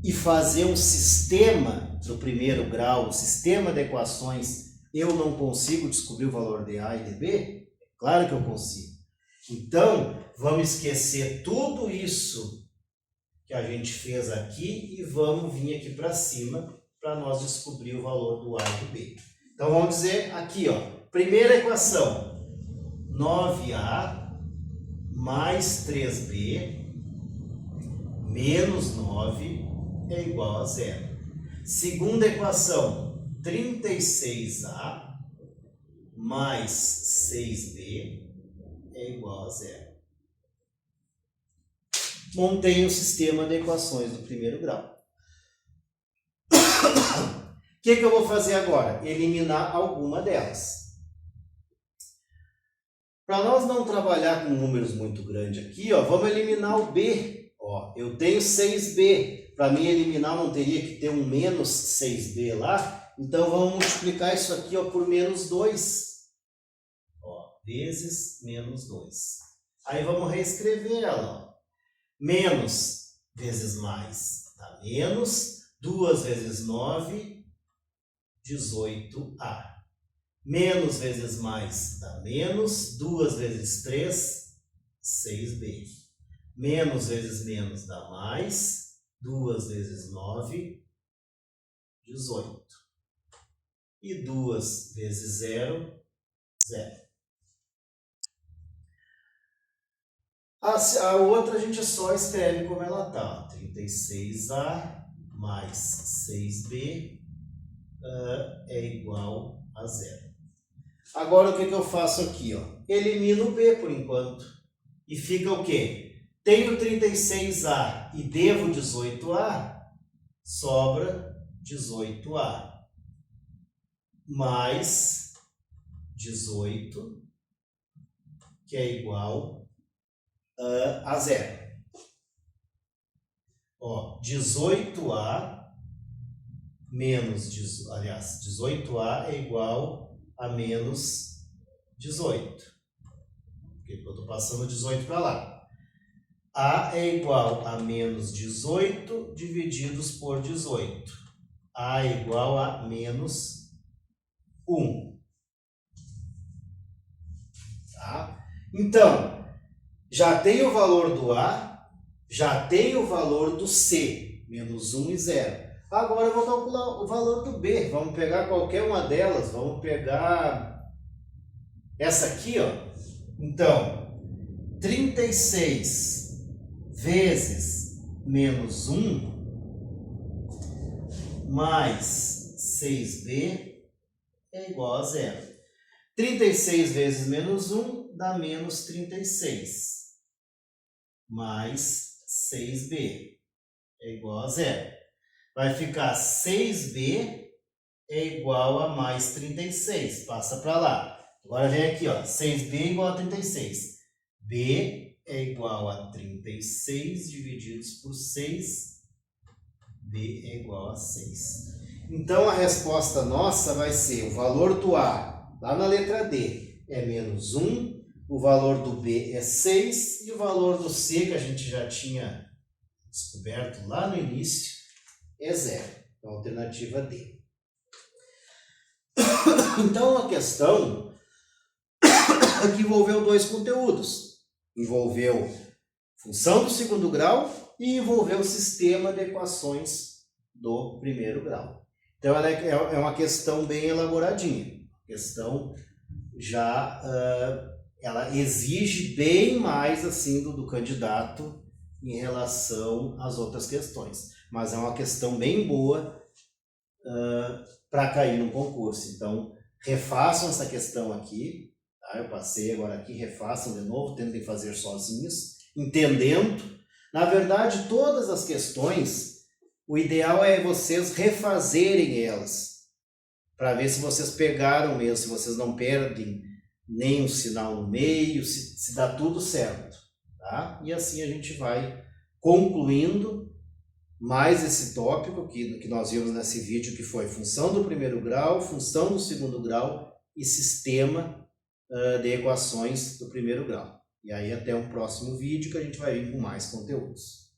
e fazer um sistema do primeiro grau, um sistema de equações, eu não consigo descobrir o valor de A e de B? Claro que eu consigo. Então, vamos esquecer tudo isso que a gente fez aqui e vamos vir aqui para cima para nós descobrir o valor do A e do B. Então, vamos dizer aqui, ó, primeira equação, 9A mais 3B menos 9 é igual a 0. Segunda equação, 36A mais 6B é igual a 0. Montei um sistema de equações do primeiro grau. O que eu vou fazer agora? Eliminar alguma delas. Para nós não trabalhar com números muito grandes aqui, ó, vamos eliminar o B. Ó, eu tenho 6B. Para mim eliminar, não teria que ter um menos 6B lá. Então, vamos multiplicar isso aqui, ó, por menos 2. Ó, vezes menos 2. Aí, vamos reescrever ela. Ó. Menos vezes mais dá menos. 2 vezes 9, 18A. Menos vezes mais dá menos. 2 vezes 3, 6B. Menos vezes menos dá mais. 2 vezes 9, 18. E 2 vezes 0, 0. A outra a gente só escreve como ela está. 36A mais 6B é igual a 0. Agora o que eu faço aqui? Elimino o B por enquanto. E fica o quê? Tenho 36A e devo 18A, sobra 18A. Mais 18, que é igual a 0. 18A menos, 18A é igual a menos 18. Porque eu estou passando 18 para lá. A é igual a menos 18 divididos por 18. A é igual a menos 1. Tá? Então, já tem o valor do A, já tem o valor do C, menos 1 e 0. Agora eu vou calcular o valor do B. Vamos pegar qualquer uma delas. Vamos pegar essa aqui, Então, 36 vezes menos 1 mais 6B é igual a 0. 36 vezes menos 1 dá menos 36. Mais 6B é igual a 0. Vai ficar 6B é igual a mais 36. Passa para lá. Agora vem aqui, 6B é igual a 36. B é igual a 36 divididos por 6. B é igual a 6. Então, a resposta nossa vai ser o valor do A, lá na letra D, é menos 1. O valor do B é 6. E o valor do C, que a gente já tinha descoberto lá no início, é 0. Então, alternativa D. Então, a questão que envolveu dois conteúdos. Envolveu função do segundo grau e envolveu o sistema de equações do primeiro grau. Então, ela é uma questão bem elaboradinha. Questão já... ela exige bem mais assim do candidato em relação às outras questões. Mas é uma questão bem boa para cair no concurso. Então, refaçam essa questão aqui. Tá? Eu passei agora aqui, refaçam de novo, tentem fazer sozinhos, entendendo. Na verdade, todas as questões, o ideal é vocês refazerem elas, para ver se vocês pegaram mesmo, se vocês não perdem nem um sinal no meio, se dá tudo certo, tá? E assim a gente vai concluindo mais esse tópico que nós vimos nesse vídeo, que foi função do primeiro grau, função do segundo grau e sistema de equações do primeiro grau. E aí até um próximo vídeo que a gente vai vir com mais conteúdos.